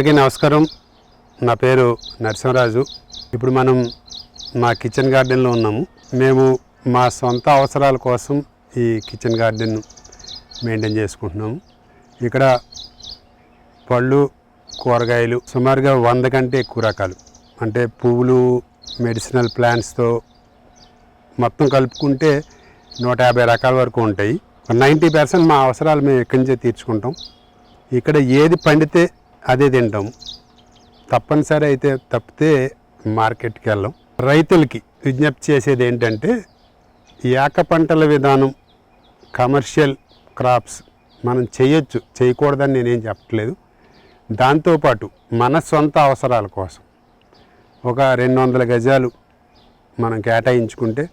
అందరికీ నమస్కారం. నా పేరు నరసింహరాజు. ఇప్పుడు మనం మా కిచెన్ గార్డెన్లో ఉన్నాము. మేము మా సొంత అవసరాల కోసం ఈ కిచెన్ గార్డెన్ మెయింటైన్ చేసుకుంటున్నాము. ఇక్కడ పళ్ళు, కూరగాయలు సుమారుగా 100 కంటే ఎక్కువ రకాలు, అంటే పువ్వులు, మెడిసినల్ ప్లాంట్స్తో మొత్తం కలుపుకుంటే 150 రకాల వరకు ఉంటాయి. 90% మా అవసరాలు మేము ఇక్కడి నుంచే తీర్చుకుంటాం. ఇక్కడ ఏది పండితే అదే తింటాం. తప్పనిసరి అయితే తప్పితే మార్కెట్కి వెళ్ళాం. రైతులకి విజ్ఞప్తి చేసేది ఏంటంటే, ఏక పంటల విధానం, కమర్షియల్ క్రాప్స్ మనం చేయొచ్చు, చేయకూడదని నేనేం చెప్పట్లేదు. దాంతోపాటు మన సొంత అవసరాల కోసం ఒక 200 గజాలు మనం కేటాయించుకుంటే,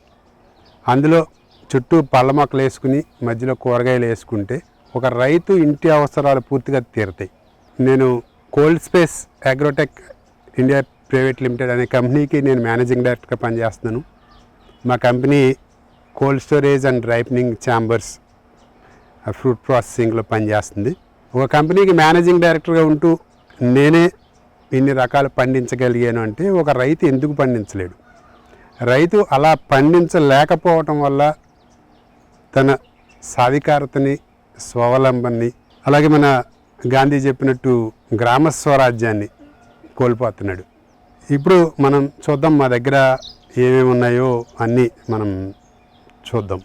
అందులో చుట్టూ పళ్ళ మొక్కలు వేసుకుని మధ్యలో కూరగాయలు వేసుకుంటే ఒక రైతు ఇంటి అవసరాలు పూర్తిగా తీరుతాయి. నేను cold space agrotech India private limited అనే కంపెనీకి నేను మేనేజింగ్ డైరెక్టర్గా పనిచేస్తున్నాను. మా company cold storage and ripening chambers, fruit ప్రాసెసింగ్లో పనిచేస్తుంది. ఒక కంపెనీకి మేనేజింగ్ డైరెక్టర్గా ఉంటూ నేనే ఇన్ని రకాలు పండించగలిగాను అంటే, ఒక రైతు ఎందుకు పండించలేడు? రైతు అలా పండించలేకపోవటం వల్ల తన సాధికారతని, స్వావలంబన్ని, అలాగే మన గాంధీ చెప్పినట్టు గ్రామ స్వరాజ్యాన్ని కోల్పోతున్నాడు. ఇప్పుడు మనం చూద్దాం, మా దగ్గర ఏమేమి ఉన్నాయో అన్నీ మనం చూద్దాం.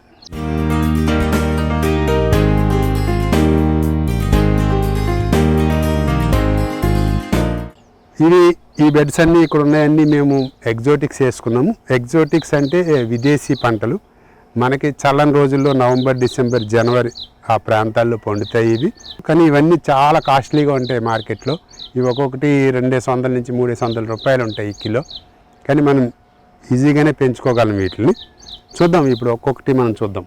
ఈ బెడ్స్ అన్నీ ఇక్కడ ఉన్నాయన్నీ మేము ఎగ్జోటిక్స్ వేసుకున్నాము. ఎగ్జోటిక్స్ అంటే విదేశీ పంటలు. మనకి చల్లని రోజుల్లో నవంబర్, డిసెంబర్, జనవరి ఆ ప్రాంతాల్లో పండుతాయి ఇవి. కానీ ఇవన్నీ చాలా కాస్ట్లీగా ఉంటాయి మార్కెట్లో. ఇవి ఒక్కొక్కటి 200 నుంచి 300 రూపాయలు ఉంటాయి కిలో. కానీ మనం ఈజీగానే పెంచుకోగలం వీటిని. చూద్దాం, ఇప్పుడు ఒక్కొక్కటి మనం చూద్దాం.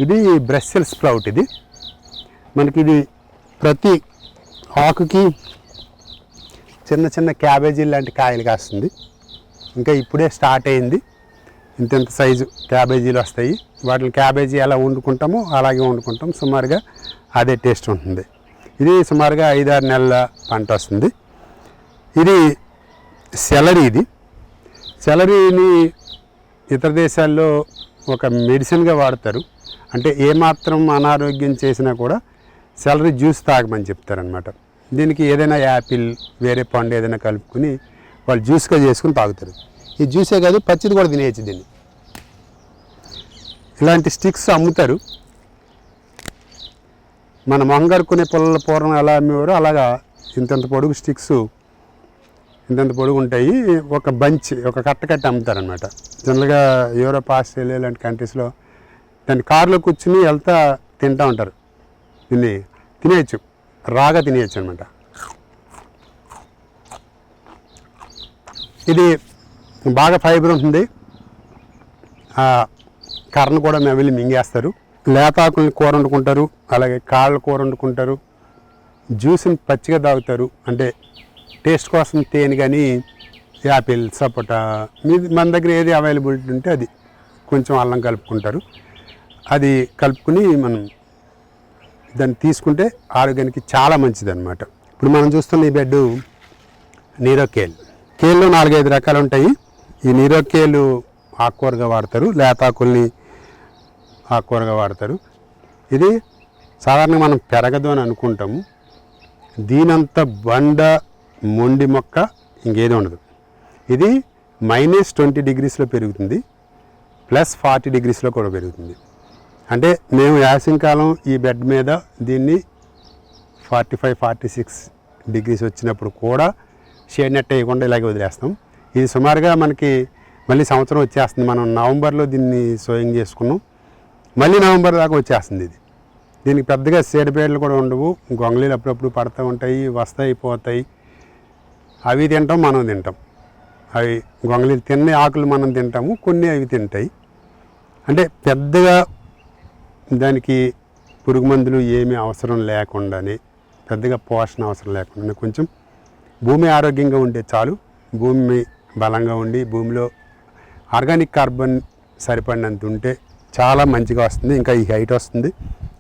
ఇది బ్రస్సెల్ స్ప్రౌట్. ఇది మనకి ఇది ప్రతి ఆకుకి చిన్న చిన్న క్యాబేజీ లాంటి కాయలు కాస్తుంది. ఇంకా ఇప్పుడే స్టార్ట్ అయింది. ఇంత సైజు క్యాబేజీలు వస్తాయి. వాటిని క్యాబేజీ ఎలా వండుకుంటామో అలాగే వండుకుంటాం. సుమారుగా అదే టేస్ట్ ఉంటుంది. ఇది సుమారుగా 5-6 నెలల పంట వస్తుంది. ఇది సెలరీ. ఇది సెలరీని ఇతర దేశాల్లో ఒక మెడిసిన్గా వాడతారు. అంటే ఏమాత్రం అనారోగ్యం చేసినా కూడా సెలరీ జ్యూస్ తాగమని చెప్తారనమాట. దీనికి ఏదైనా యాపిల్, వేరే పండు ఏదైనా కలుపుకొని వాళ్ళు జ్యూస్గా చేసుకుని తాగుతారు. ఈ జ్యూసే కాదు, పచ్చిది కూడా తినేయచ్చు. దీన్ని ఇలాంటి స్టిక్స్ అమ్ముతారు. మన మొంగరుకునే పుల్లల పూర్వం ఎలా అమ్మేవారో అలాగా ఇంతంత పొడుగు స్టిక్స్, ఇంతంత పొడుగు ఉంటాయి. ఒక బంచ్, ఒక కట్ట అమ్ముతారనమాట. జనరల్గా యూరోప్, ఆస్ట్రేలియా లాంటి కంట్రీస్లో దాన్ని కారులో కూర్చుని వెళ్తా తింటూ ఉంటారు. దీన్ని తినేయచ్చు, రాగా తినేయచ్చు అనమాట. ఇది బాగా ఫైబర్ ఉంటుంది. కర్రను కూడా వెళ్ళి మింగేస్తారు. లేతాకుల్ని కూర వండుకుంటారు, అలాగే కాళ్ళ కూర వండుకుంటారు. జ్యూస్ని పచ్చిగా తాగుతారు, అంటే టేస్ట్ కోసం తేనె కానీ యాపిల్, సపోటా, మన దగ్గర ఏది అవైలబిలిటీ ఉంటే అది కొంచెం అల్లం కలుపుకుంటారు. అది కలుపుకుని మనం దాన్ని తీసుకుంటే ఆరోగ్యానికి చాలా మంచిది అనమాట. ఇప్పుడు మనం చూస్తున్న ఈ బెడ్ నీరోకేల్. కేల్లో 4-5 రకాలు ఉంటాయి. ఈ నీరోకేలు ఆకుకూరగా వాడతారు, లేతాకుల్ని ఆకుకూరగా వాడతారు. ఇది సాధారణంగా మనం పెరగదు అని అనుకుంటాము. దీనంత బండ మొండి మొక్క ఇంకేది ఉండదు. ఇది -20 డిగ్రీస్లో పెరుగుతుంది, +40 డిగ్రీస్లో కూడా పెరుగుతుంది. అంటే మేము యాసంకాలం ఈ బెడ్ మీద దీన్ని 45-46 డిగ్రీస్ వచ్చినప్పుడు కూడా షేడ్ నెట్ వేయకుండా ఇలాగే వదిలేస్తాం. ఇది సుమారుగా మనకి మళ్ళీ సంవత్సరం వచ్చేస్తుంది. మనం నవంబర్లో దీన్ని సోయింగ్ చేసుకున్నాం, మళ్ళీ నవంబర్ దాకా వచ్చేస్తుంది. దీనికి పెద్దగా సీడపేడలు కూడా ఉండవు. గొంగళీలు అప్పుడప్పుడు పడుతూ ఉంటాయి, వస్తాయి, పోతాయి. అవి తింటాం, మనం తింటాం. అవి గొంగళీలు తిన్న ఆకులు మనం తింటాము, కొన్ని అవి తింటాయి. అంటే పెద్దగా దానికి పురుగు మందులు ఏమీ అవసరం లేకుండానే, పెద్దగా పోషణ అవసరం లేకుండా, కొంచెం భూమి ఆరోగ్యంగా ఉంటే చాలు. భూమి బలంగా ఉండి భూమిలో ఆర్గానిక్ కార్బన్ సరిపడినంత ఉంటే చాలా మంచిగా వస్తుంది. ఇంకా ఈ హైట్ వస్తుంది.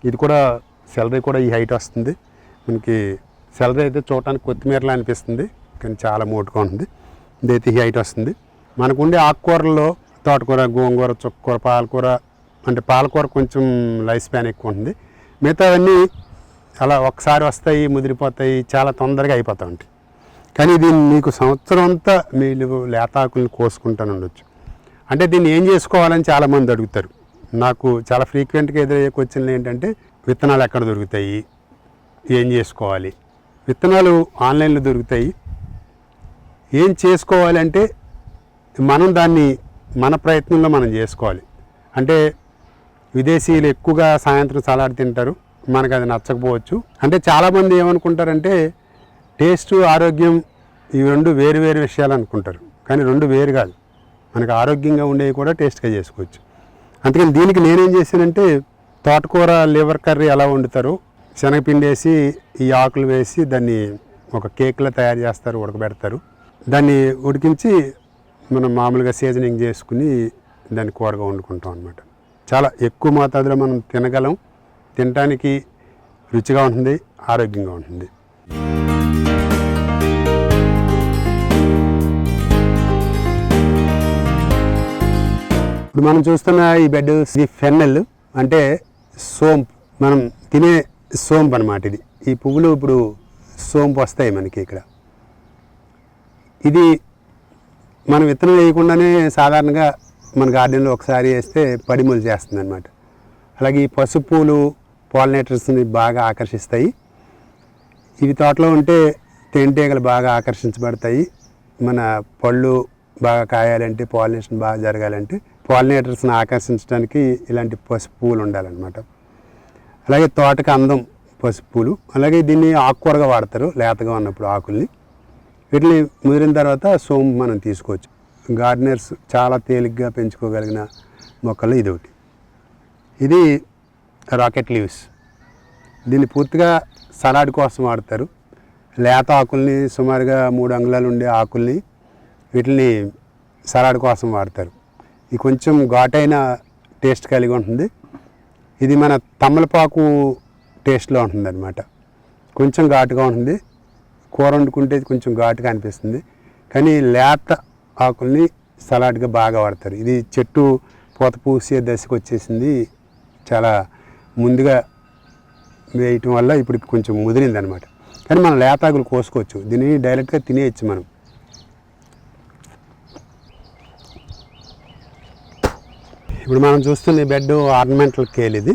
ఇది కూడా సెలరీ కూడా ఈ హైట్ వస్తుంది. మనకి సెలరీ అయితే చూడటానికి కొత్తిమీరలా అనిపిస్తుంది, కానీ చాలా మోటుగా ఉంటుంది. ఇదైతే హైట్ వస్తుంది. మనకుండే ఆకుకూరల్లో తోటకూర, గోంగూర, చుక్కకూర, పాలకూర, అంటే పాలకూర కొంచెం లైఫ్ స్పాన్ ఎక్కువ ఉంటుంది. మిగతావన్నీ అలా ఒకసారి వస్తాయి, ముదిరిపోతాయి, చాలా తొందరగా అయిపోతూ ఉంటాయి. కానీ దీన్ని మీకు సంవత్సరం అంతా మీరు లేత ఆకులను కోసుకుంటూనే ఉండొచ్చు. అంటే దీన్ని ఏం చేసుకోవాలని చాలామంది అడుగుతారు. నాకు చాలా ఫ్రీక్వెంట్గా ఎదురయ్యే క్వశ్చన్లు ఏంటంటే, విత్తనాలు ఎక్కడ దొరుకుతాయి, ఏం చేసుకోవాలి? విత్తనాలు ఆన్లైన్లో దొరుకుతాయి. ఏం చేసుకోవాలంటే మనం దాన్ని మన ప్రయత్నంలో మనం చేసుకోవాలి. అంటే విదేశీయులు ఎక్కువగా సాయంత్రం సలాడ్ తింటారు, మనకు అది నచ్చకపోవచ్చు. అంటే చాలామంది ఏమనుకుంటారంటే టేస్ట్, ఆరోగ్యం ఇవి రెండు వేరు వేరు విషయాలు అనుకుంటారు. కానీ రెండు వేరు కాదు. మనకు ఆరోగ్యంగా ఉండేవి కూడా టేస్ట్గా చేసుకోవచ్చు. అందుకని దీనికి నేనేం చేశానంటే, తోటకూర లివర్ కర్రీ ఎలా వండుతారో శనగపిండి వేసి ఈ ఆకులు వేసి దాన్ని ఒక కేక్లో తయారు చేస్తారు, ఉడకబెడతారు. దాన్ని ఉడికించి మనం మామూలుగా సీజనింగ్ చేసుకుని దాన్ని కూరగా వండుకుంటాం అన్నమాట. చాలా ఎక్కువ మోతాదులో మనం తినగలం, తినడానికి రుచిగా ఉంటుంది, ఆరోగ్యంగా ఉంటుంది. ఇప్పుడు మనం చూస్తున్న ఈ బెడ్ ఇది ఫెన్నెల్, అంటే సోంపు, మనం తినే సోంపు అన్నమాట. ఇది ఈ పువ్వులు ఇప్పుడు సోంపు వస్తాయి మనకి ఇక్కడ. ఇది మనం విత్తనం వేయకుండానే సాధారణంగా మన గార్డెన్లో ఒకసారి వేస్తే పడిమూలు చేస్తుంది అన్నమాట. అలాగే ఈ పసుపు పూలు పాలినేటర్స్ని బాగా ఆకర్షిస్తాయి. ఇవి తోటలో ఉంటే తేనెటీగలు బాగా ఆకర్షించబడతాయి. మన పళ్ళు బాగా కాయాలంటే, పాలినేషన్ బాగా జరగాలంటే పాలినేటర్స్ని ఆకర్షించడానికి ఇలాంటి పసుపు పూలు ఉండాలన్నమాట. అలాగే తోటకి అందం పసుపు పూలు. అలాగే దీన్ని ఆకుకూరగా వాడతారు లేతగా ఉన్నప్పుడు ఆకుల్ని. వీటిని ముదిరిన తర్వాత సోంపు మనం తీసుకోవచ్చు. గార్డెనర్స్ చాలా తేలిగ్గా పెంచుకోగలిగిన మొక్కలు ఇది ఒకటి. ఇది రాకెట్ లీవ్స్. దీన్ని పూర్తిగా సలాడ్ కోసం వాడతారు. లేత ఆకుల్ని, సుమారుగా 3 అంగుళాలు ఉండే ఆకుల్ని, వీటిని సలాడ్ కోసం వాడతారు. ఇది కొంచెం ఘాటైన టేస్ట్ కలిగి ఉంటుంది. ఇది మన తమలపాకు టేస్ట్లో ఉంటుంది అన్నమాట. కొంచెం ఘాటుగా ఉంటుంది. కూర వండుకుంటే కొంచెం ఘాటుగా అనిపిస్తుంది. కానీ లేత ఆకుల్ని సలాడ్గా బాగా వాడతారు. ఇది చెట్టు పూత పూసే దశకు వచ్చేసింది. చాలా ముందుగా వేయటం వల్ల ఇప్పుడు కొంచెం ముదిరింది అనమాట. కానీ మనం లేత ఆకులు కోసుకోవచ్చు. దీన్ని డైరెక్ట్గా తినేయచ్చు మనం. ఇప్పుడు మనం చూస్తున్న బెడ్ ఆర్నమెంటల్ కేల్. ఇది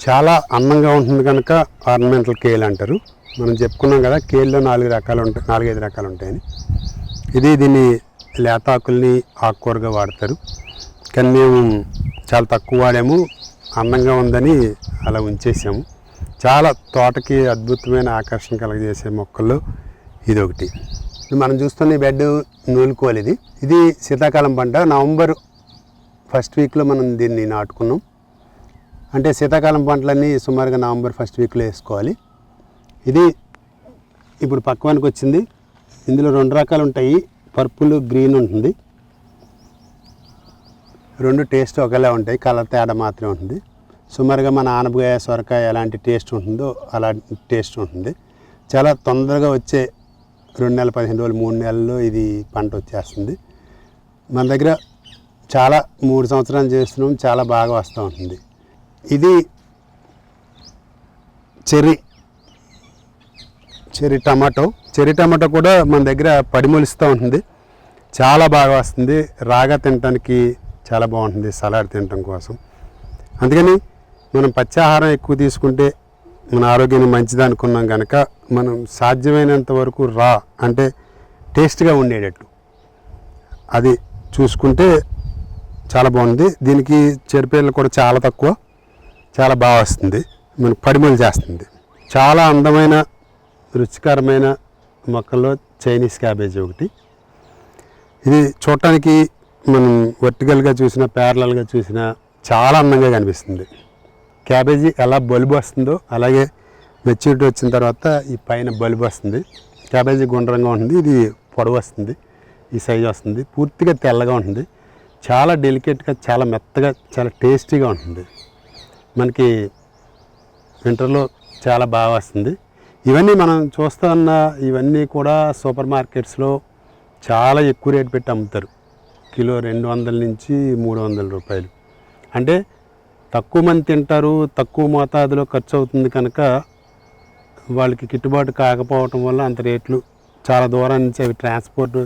చాలా అందంగా ఉంటుంది కనుక ఆర్నమెంటల్ కేల్ అంటారు. మనం చెప్పుకున్నాం కదా, కేల్లో 4 రకాలు ఉంటాయి, 4-5 రకాలు ఉంటాయని. దీన్ని లేత ఆకుల్ని ఆకుకూరగా వాడతారు. కానీ మేము చాలా తక్కువ వాడాము, అందంగా ఉందని అలా ఉంచేసాము. చాలా తోటకి అద్భుతమైన ఆకర్షణ కలగజేసే మొక్కల్లో ఇది ఒకటి. మనం చూస్తున్న బెడ్ నూలుకోలు. ఇది శీతాకాలం పంట. నవంబర్ ఫస్ట్ వీక్లో మనం దీన్ని నాటుకున్నాం. అంటే శీతాకాలం పంటలన్నీ సుమారుగా నవంబర్ ఫస్ట్ వీక్లో వేసుకోవాలి. ఇది ఇప్పుడు పక్వానికి వచ్చింది. ఇందులో 2 రకాలు ఉంటాయి, పర్పుల్, గ్రీన్ ఉంటుంది. 2 టేస్ట్ ఒకేలా ఉంటాయి, కలర్ తేడా మాత్రమే ఉంటుంది. సుమారుగా మన ఆనపకాయ, సొరకాయ ఎలాంటి టేస్ట్ ఉంటుందో అలాంటి టేస్ట్ ఉంటుంది. చాలా తొందరగా వచ్చే 2 నెలలు, 15 రోజులు, 3 నెలల్లో ఇది పంట వచ్చేస్తుంది. మన దగ్గర చాలా 3 సంవత్సరాలు చేస్తున్నాం, చాలా బాగా వస్తూ ఉంటుంది. ఇది చెర్రీ టమాటో. చెర్రీ టమాటో కూడా మన దగ్గర పడిమొలుస్తూ ఉంటుంది, చాలా బాగా వస్తుంది. రాగా తినడానికి చాలా బాగుంటుంది, సలాడ్ తినడం కోసం. అందుకని మనం పచ్చాహారం ఎక్కువ తీసుకుంటే మన ఆరోగ్యానికి మంచిది అనుకున్నాం కనుక మనం సాధ్యమైనంత వరకు అంటే టేస్ట్గా ఉండేటట్టు అది చూసుకుంటే చాలా బాగుంది. దీనికి చెరుపేర్లు కూడా చాలా తక్కువ, చాలా బాగా వస్తుంది, మనకు పడిమొలు చేస్తుంది. చాలా అందమైన రుచికరమైన మొక్కల్లో చైనీస్ క్యాబేజీ ఒకటి. ఇది చూడటానికి మనం వర్టికల్గా చూసినా, ప్యారలల్గా చూసినా చాలా అందంగా కనిపిస్తుంది. క్యాబేజీ ఎలా బల్బు వస్తుందో అలాగే మెచ్యూరిటీ వచ్చిన తర్వాత ఈ పైన బల్బు వస్తుంది. క్యాబేజీ గుండ్రంగా ఉంటుంది, ఇది పొడవు వస్తుంది, ఈ సైజు వస్తుంది, పూర్తిగా తెల్లగా ఉంటుంది, చాలా డెలికేట్గా, చాలా మెత్తగా, చాలా టేస్టీగా ఉంటుంది. మనకి వింటర్లో చాలా బాగా వస్తుంది. ఇవన్నీ మనం చూస్తున్న ఇవన్నీ కూడా సూపర్ మార్కెట్స్లో చాలా ఎక్కువ రేటు పెట్టి అమ్ముతారు. కిలో 200 నుంచి 300 రూపాయలు. అంటే తక్కువ మంది తింటారు, తక్కువ మోతాదులో ఖర్చు అవుతుంది కనుక వాళ్ళకి గిట్టుబాటు కాకపోవటం వల్ల అంత రేట్లు, చాలా దూరం నుంచి అవి ట్రాన్స్పోర్ట్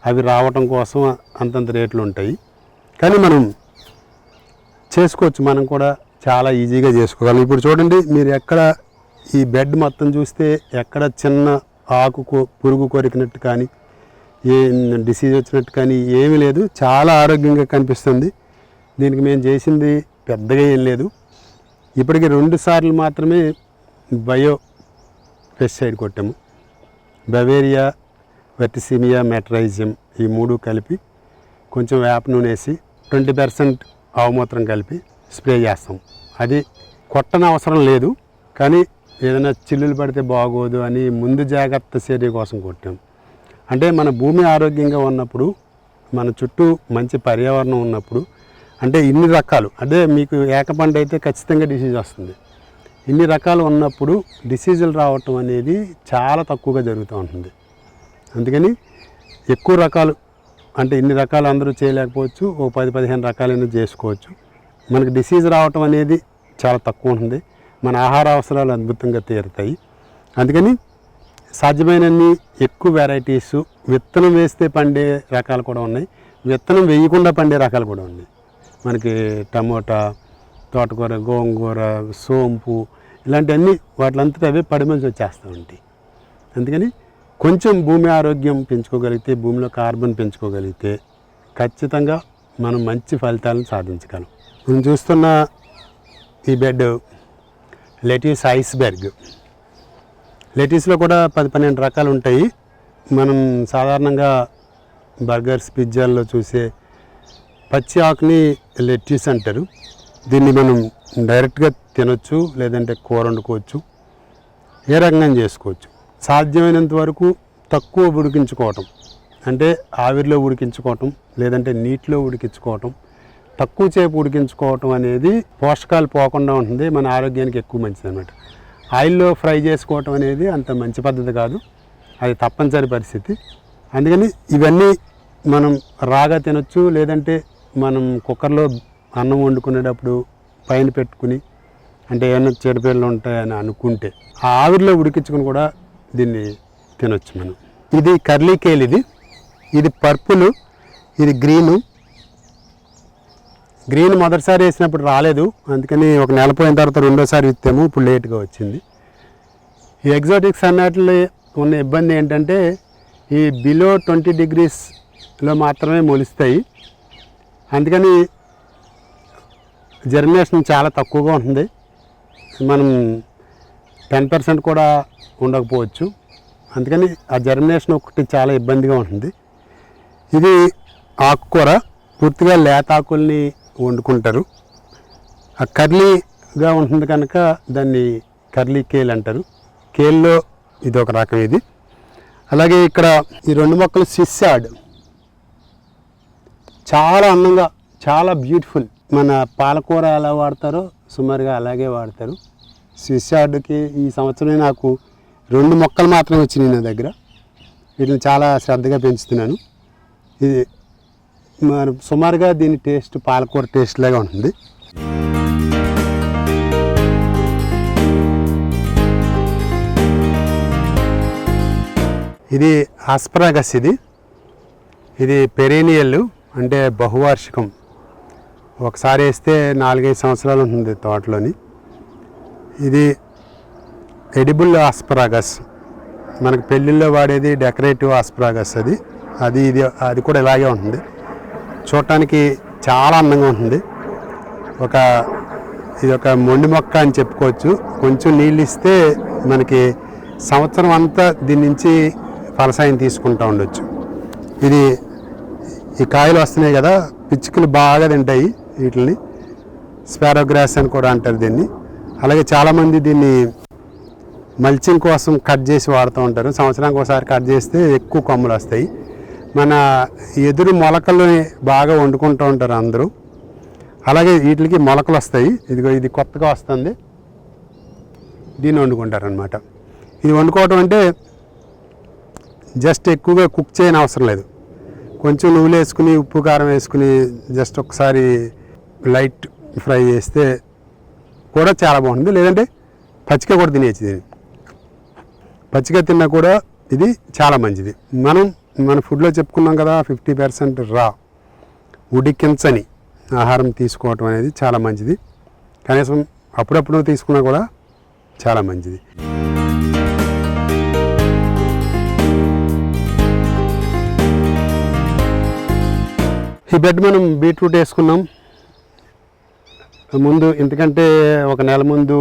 అవి రావటం కోసం అంతంత రేట్లు ఉంటాయి. కానీ మనం చేసుకోవచ్చు, మనం కూడా చాలా ఈజీగా చేసుకోగలం. ఇప్పుడు చూడండి, మీరు ఎక్కడ ఈ బెడ్ మొత్తం చూస్తే ఎక్కడ చిన్న ఆకు పురుగు కొరికినట్టు కానీ ఏ డిసీజ్ వచ్చినట్టు కానీ ఏమీ లేదు. చాలా ఆరోగ్యంగా కనిపిస్తుంది. దీనికి మేము చేసింది పెద్దగా ఏం లేదు. ఇప్పటికి 2 సార్లు మాత్రమే బయో పెస్టిసైడ్ కొట్టాము. బవేరియా, వెర్టిసిమియా, మెట్రైజియం ఈ 3 కలిపి కొంచెం వేప నూనె వేసి 20% ఆవుమూత్రం కలిపి స్ప్రే చేస్తాం. అది కొట్టన అవసరం లేదు, కానీ ఏదైనా చిల్లులు పడితే బాగోదు అని ముందు జాగ్రత్త చర్య కోసం కొట్టాం. అంటే మన భూమి ఆరోగ్యంగా ఉన్నప్పుడు, మన చుట్టూ మంచి పర్యావరణం ఉన్నప్పుడు, అంటే ఇన్ని రకాలు, అంటే మీకు ఏకపంట అయితే ఖచ్చితంగా డిసీజ్ వస్తుంది. ఇన్ని రకాలు ఉన్నప్పుడు డిసీజులు రావటం అనేది చాలా తక్కువగా జరుగుతూ ఉంటుంది. అందుకని ఎక్కువ రకాలు, అంటే ఇన్ని రకాలు అందరూ చేయలేకపోవచ్చు, ఓ 10-15 రకాలైనా చేసుకోవచ్చు. మనకి డిసీజ్ రావటం అనేది చాలా తక్కువ ఉంటుంది. మన ఆహార అవసరాలు అద్భుతంగా తీరుతాయి. అందుకని సాధ్యమైనన్ని ఎక్కువ వెరైటీసు, విత్తనం వేస్తే పండే రకాలు కూడా ఉన్నాయి, విత్తనం వేయకుండా పండే రకాలు కూడా ఉన్నాయి. మనకి టమోటా, తోటకూర, గోంగూర, సోంపు ఇలాంటివన్నీ వాటిలంతటా అవే పడిమలిసి వచ్చేస్తూ ఉంటాయి. అందుకని కొంచెం భూమి ఆరోగ్యం పెంచుకోగలిగితే, భూమిలో కార్బన్ పెంచుకోగలిగితే ఖచ్చితంగా మనం మంచి ఫలితాలను సాధించగలం. మనం చూస్తున్న ఈ బెడ్ లెటిస్ ఐస్బెర్గ్. లెటిస్లో కూడా 10-12 రకాలు ఉంటాయి. మనం సాధారణంగా బర్గర్స్, పిజ్జాల్లో చూసే పచ్చి ఆకుని లెటిస్ అంటారు. దీన్ని మనం డైరెక్ట్గా తినొచ్చు, లేదంటే కూర వండుకోవచ్చు, ఏ రకంగా చేసుకోవచ్చు. సాధ్యమైనంత వరకు తక్కువ ఉడికించుకోవటం, అంటే ఆవిరిలో ఉడికించుకోవటం, లేదంటే నీటిలో ఉడికించుకోవటం, తక్కువ సేపు ఉడికించుకోవటం అనేది పోషకాలు పోకుండా ఉంటుంది, మన ఆరోగ్యానికి ఎక్కువ మంచిది అన్నమాట. ఆయిల్లో ఫ్రై చేసుకోవటం అనేది అంత మంచి పద్ధతి కాదు, అది తప్పనిసరి పరిస్థితి. అందుకని ఇవన్నీ మనం రాగా తినొచ్చు, లేదంటే మనం కుక్కర్లో అన్నం వండుకునేటప్పుడు పైన పెట్టుకుని, అంటే ఏమైనా చెడుపేళ్ళు ఉంటాయని అనుకుంటే ఆ ఆవిరిలో ఉడికించుకుని కూడా దీన్ని తినొచ్చు మనం. ఇది కర్లీ కేల్, ఇది పర్పుల్, ఇది గ్రీను. గ్రీన్ మొదటిసారి వేసినప్పుడు రాలేదు, అందుకని ఒక నెల పోయిన తర్వాత రెండోసారి ఇస్తాము, ఇప్పుడు లేట్గా వచ్చింది. ఈ ఎగ్జాటిక్స్ అన్నట్లో ఉన్న ఇబ్బంది ఏంటంటే ఈ బిలో 20 degreesలో మాత్రమే మొలుస్తాయి. అందుకని జర్మినేషన్ చాలా తక్కువగా ఉంటుంది. మనం 10% కూడా ఉండకపోవచ్చు. అందుకని ఆ జర్మినేషన్ ఒకటి చాలా ఇబ్బందిగా ఉంటుంది. ఇది ఆకుకూర, పూర్తిగా లేత ఆకుల్ని వండుకుంటారు. ఆ కర్లీగా ఉంటుంది కనుక దాన్ని కర్లీ కేల్ అంటారు. కేల్లో ఇది ఒక రకం. ఇది అలాగే ఇక్కడ ఈ 2 మొక్కలు స్విస్సార్డ్, చాలా అందంగా, చాలా బ్యూటిఫుల్. మన పాలకూర ఎలా వాడతారో సుమారుగా అలాగే వాడతారు. స్విస్సార్డ్కి ఈ సంవత్సరం నాకు 2 మొక్కలు మాత్రమే వచ్చినాయి నా దగ్గర. వీటిని చాలా శ్రద్ధగా పెంచుతున్నాను. ఇది మరి సుమారుగా దీని టేస్ట్ పాలకూర టేస్ట్ లాగా ఉంటుంది. ఇది ఆస్పరాగస్. ఇది పెరేనియల్, అంటే బహువార్షికం. ఒకసారి వేస్తే 4-5 సంవత్సరాలు ఉంటుంది తోటలోని. ఇది ఎడిబుల్ ఆస్పరాగస్, మనకు పెళ్ళిళ్ళలో వాడేది డెకరేటివ్ ఆస్పరాగస్. అది కూడా ఇలాగే ఉంటుంది. చూడటానికి చాలా అందంగా ఉంటుంది. ఇది ఒక మొండి మొక్క అని చెప్పుకోవచ్చు. కొంచెం నీళ్ళు ఇస్తే మనకి సంవత్సరం అంతా దీని నుంచి ఫలసాయం తీసుకుంటూ ఉండొచ్చు. ఈ కాయలు వస్తున్నాయి కదా, పిచ్చుకలు బాగా తింటాయి వీటిని. స్పారోగ్రాస్ అని కూడా అంటారు దీన్ని. అలాగే చాలామంది దీన్ని మల్చింగ్ కోసం కట్ చేసి వాడుతూ ఉంటారు. సంవత్సరానికి ఒకసారి కట్ చేస్తే ఎక్కువ కొమ్మలు వస్తాయి. మన ఎదురు మొలకలు బాగా వండుకుంటూ ఉంటారు అందరూ. అలాగే వీటికి మొలకలు వస్తాయి. ఇది కొత్తగా వస్తుంది, దీన్ని వండుకుంటారు అన్నమాట. ఇది వండుకోవటం అంటే జస్ట్ ఎక్కువగా కుక్ చేయని అవసరం లేదు. కొంచెం నువ్వులు వేసుకుని ఉప్పు కారం వేసుకుని జస్ట్ ఒకసారి లైట్ ఫ్రై చేస్తే కూడా చాలా బాగుంటుంది. లేదంటే పచ్చిగా కూడా తినేయచ్చు. దీన్ని పచ్చిగా తిన్నా కూడా ఇది చాలా మంచిది. మన ఫుడ్లో చెప్పుకున్నాం కదా, 50% రా ఉడికించని ఆహారం తీసుకోవటం అనేది చాలా మంచిది. కనీసం అప్పుడప్పుడు తీసుకున్నా కూడా చాలా మంచిది. ఈ బెడ్ మనం బీట్రూట్ వేసుకున్నాం ముందు, ఎందుకంటే ఒక నెల ముందు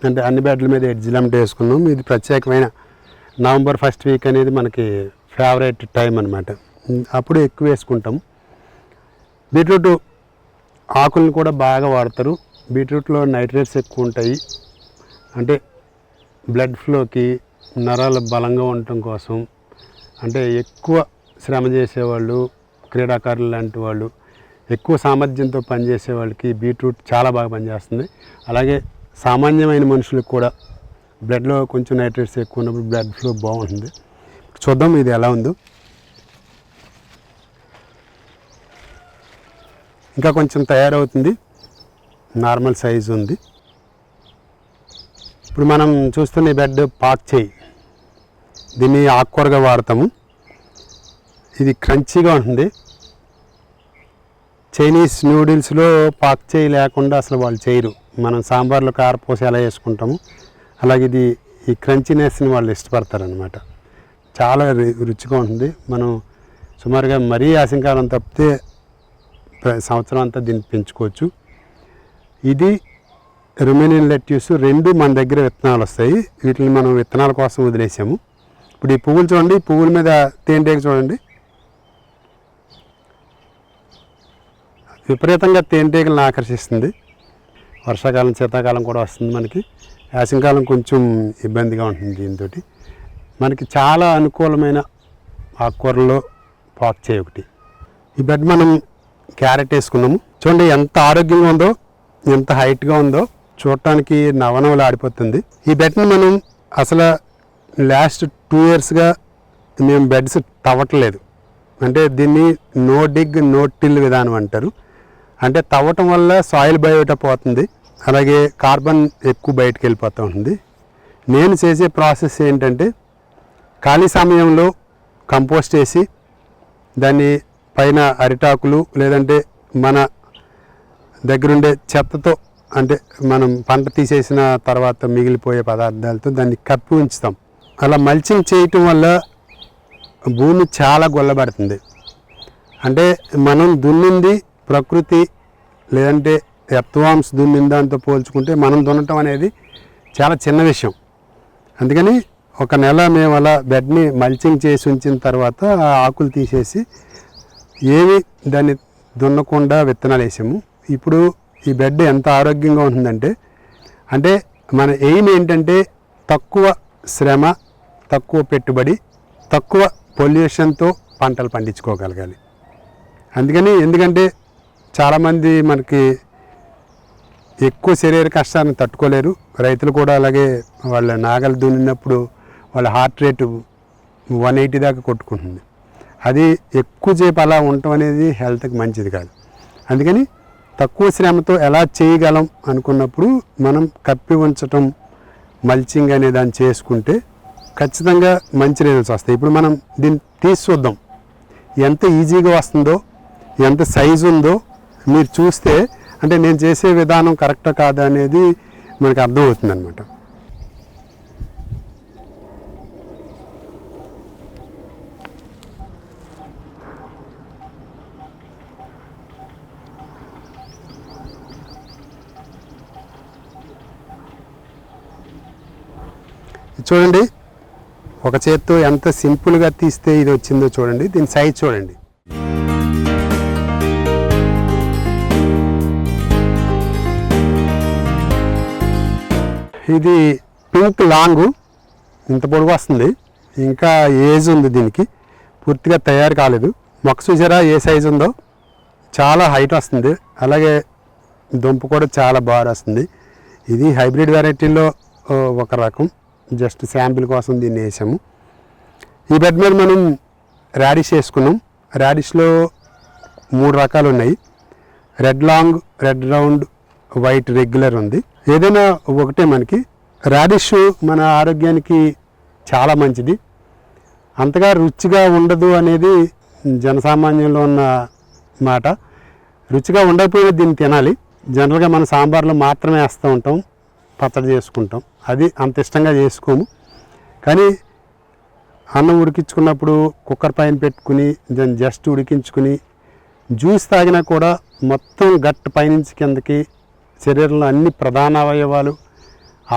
అంటే అన్ని బెడ్ల మీద ఎడ్జిలమ్ట్ వేసుకున్నాం. ఇది ప్రత్యేకమైన నవంబర్ 1st వీక్ అనేది మనకి ఫేవరెట్ టైం అనమాట. అప్పుడు ఎక్కువ వేసుకుంటాం. బీట్రూట్ ఆకులను కూడా బాగా వాడతారు. బీట్రూట్లో నైట్రేట్స్ ఎక్కువ ఉంటాయి. అంటే బ్లడ్ ఫ్లోకి, నరాలు బలంగా ఉండటం కోసం, అంటే ఎక్కువ శ్రమ చేసేవాళ్ళు, క్రీడాకారులు లాంటి వాళ్ళు, ఎక్కువ సామర్థ్యంతో పనిచేసే వాళ్ళకి బీట్రూట్ చాలా బాగా పనిచేస్తుంది. అలాగే సామాన్యమైన మనుషులకు కూడా బ్లడ్లో కొంచెం నైట్రేట్స్ ఎక్కువ ఉన్నప్పుడు బ్లడ్ ఫ్లో బాగుంటుంది. చూద్దాం ఇది ఎలా ఉందో. ఇంకా కొంచెం తయారవుతుంది, నార్మల్ సైజు ఉంది. ఇప్పుడు మనం చూస్తున్న ఈ బెడ్ పాక్ చేయి, దీన్ని ఆకుకూరగా వాడతాము. ఇది క్రంచీగా ఉంటుంది. చైనీస్ నూడిల్స్లో పాక్ చేయి లేకుండా అసలు వాళ్ళు చేయరు. మనం సాంబార్లో కారపూస ఎలా వేసుకుంటాము అలాగే ఇది ఈ క్రంచీనెస్ని వాళ్ళు ఇష్టపడతారనమాట. చాలా రుచిగా ఉంటుంది. మనం సుమారుగా మరీ ఆశంకాలం తప్పితే సంవత్సరం అంతా దీన్ని పెంచుకోవచ్చు. ఇది రొమేనియన్ లెట్యూస్, 2 మన దగ్గర విత్తనాలు వస్తాయి. వీటిని మనం విత్తనాల కోసం వదిలేసాము. ఇప్పుడు ఈ పువ్వులు చూడండి, పువ్వుల మీద తేనెటీగ చూడండి, విపరీతంగా తేనెటీగలను ఆకర్షిస్తుంది. వర్షాకాలం, శీతాకాలం కూడా వస్తుంది మనకి. వేసవికాలం కొంచెం ఇబ్బందిగా ఉంటుంది. దీంతో మనకి చాలా అనుకూలమైన ఆకుకూరల్లో పాక్ చేయి ఒకటి. ఈ బెడ్ మనం క్యారెట్ వేసుకున్నాము. చూడండి ఎంత ఆరోగ్యంగా ఉందో, ఎంత హైట్గా ఉందో, చూడటానికి నవనవలు ఆడిపోతుంది. ఈ బెడ్ని మనం అసలు లాస్ట్ 2 ఇయర్స్గా మేము బెడ్స్ తవ్వట్లేదు. అంటే దీన్ని నో డిగ్ నో టిల్ విధానం అంటారు. అంటే తవ్వటం వల్ల సాయిల్ బయట పోతుంది, అలాగే కార్బన్ ఎక్కువ బయటకు వెళ్ళిపోతూ ఉంటుంది. నేను చేసే ప్రాసెస్ ఏంటంటే ఖాళీ సమయంలో కంపోస్ట్ వేసి దాన్ని పైన అరిటాకులు లేదంటే మన దగ్గరుండే చెత్తతో, అంటే మనం పంట తీసేసిన తర్వాత మిగిలిపోయే పదార్థాలతో దాన్ని కప్పి ఉంచుతాం. అలా మల్చింగ్ చేయటం వల్ల భూమి చాలా గొల్లబడుతుంది. అంటే మనం దున్నింది ప్రకృతి లేదంటే ఎర్త్వామ్స్ దున్నిన దాంతో పోల్చుకుంటే మనం దున్నటం అనేది చాలా చిన్న విషయం. అందుకని ఒక నెల మేము అలా బెడ్ని మల్చింగ్ చేసి ఉంచిన తర్వాత ఆ ఆకులు తీసేసి ఏమి దాన్ని దున్నకుండా విత్తనాలు వేసాము. ఇప్పుడు ఈ బెడ్ ఎంత ఆరోగ్యంగా ఉంటుందంటే, అంటే మన ఎయిమ్ ఏంటంటే తక్కువ శ్రమ, తక్కువ పెట్టుబడి, తక్కువ పొల్యూషన్తో పంటలు పండించుకోగలగాలి. ఎందుకంటే చాలామంది మనకి ఎక్కువ శరీర కష్టాన్ని తట్టుకోలేరు. రైతులు కూడా అలాగే వాళ్ళ నాగలు దున్నినప్పుడు వాళ్ళ హార్ట్ రేటు 180 దాకా కొట్టుకుంటుంది. అది ఎక్కువసేపు అలా ఉండటం అనేది హెల్త్కి మంచిది కాదు. అందుకని తక్కువ శ్రమతో ఎలా చేయగలం అనుకున్నప్పుడు మనం కప్పి ఉంచటం, మల్చింగ్ అనే దాన్ని చేసుకుంటే ఖచ్చితంగా మంచి రిజల్ట్స్ వస్తాయి. ఇప్పుడు మనం దీన్ని తీసి చూద్దాం, ఎంత ఈజీగా వస్తుందో, ఎంత సైజు ఉందో మీరు చూస్తే, అంటే నేను చేసే విధానం కరెక్టా కాదా అనేది మనకు అర్థమవుతుంది అన్నమాట. చూడండి, ఒక చేత్తో ఎంత సింపుల్గా తీస్తే ఇది వచ్చిందో చూడండి. దీని సైజ్ చూడండి. ఇది పింక్ లాంగ్, ఇంత పొడుగు వస్తుంది. ఇంకా ఏజ్ ఉంది దీనికి, పూర్తిగా తయారు కాలేదు. మొక్క చూసారా ఏ సైజు ఉందో, చాలా హైట్ వస్తుంది. అలాగే దుంప కూడా చాలా బాగా వస్తుంది. ఇది హైబ్రిడ్ వెరైటీలో ఒక రకం. జస్ట్ శాంపిల్ కోసం దీన్ని వేసాము. ఈ బెడ్ మీద మనం రాడిష్ వేసుకున్నాం. రాడిష్లో 3 రకాలు ఉన్నాయి. Red long, red round, white regular ఉంది. ఏదైనా ఒకటే మనకి. రాడిష్ మన ఆరోగ్యానికి చాలా మంచిది. అంతగా రుచిగా ఉండదు అనేది జనసామాన్యంలో ఉన్న మాట. రుచిగా ఉండకపోయినా దీన్ని తినాలి. జనరల్గా మనం సాంబార్లో మాత్రమే వేస్తూ ఉంటాం, పచ్చడి చేసుకుంటాం. అది అంత ఇష్టంగా చేసుకోము. కానీ అన్నం ఉడికించుకున్నప్పుడు కుక్కర్ పైన పెట్టుకుని దాన్ని జస్ట్ ఉడికించుకుని జ్యూస్ తాగినా కూడా మొత్తం గట్ పైనుంచి కిందకి శరీరంలో అన్ని ప్రధాన అవయవాలు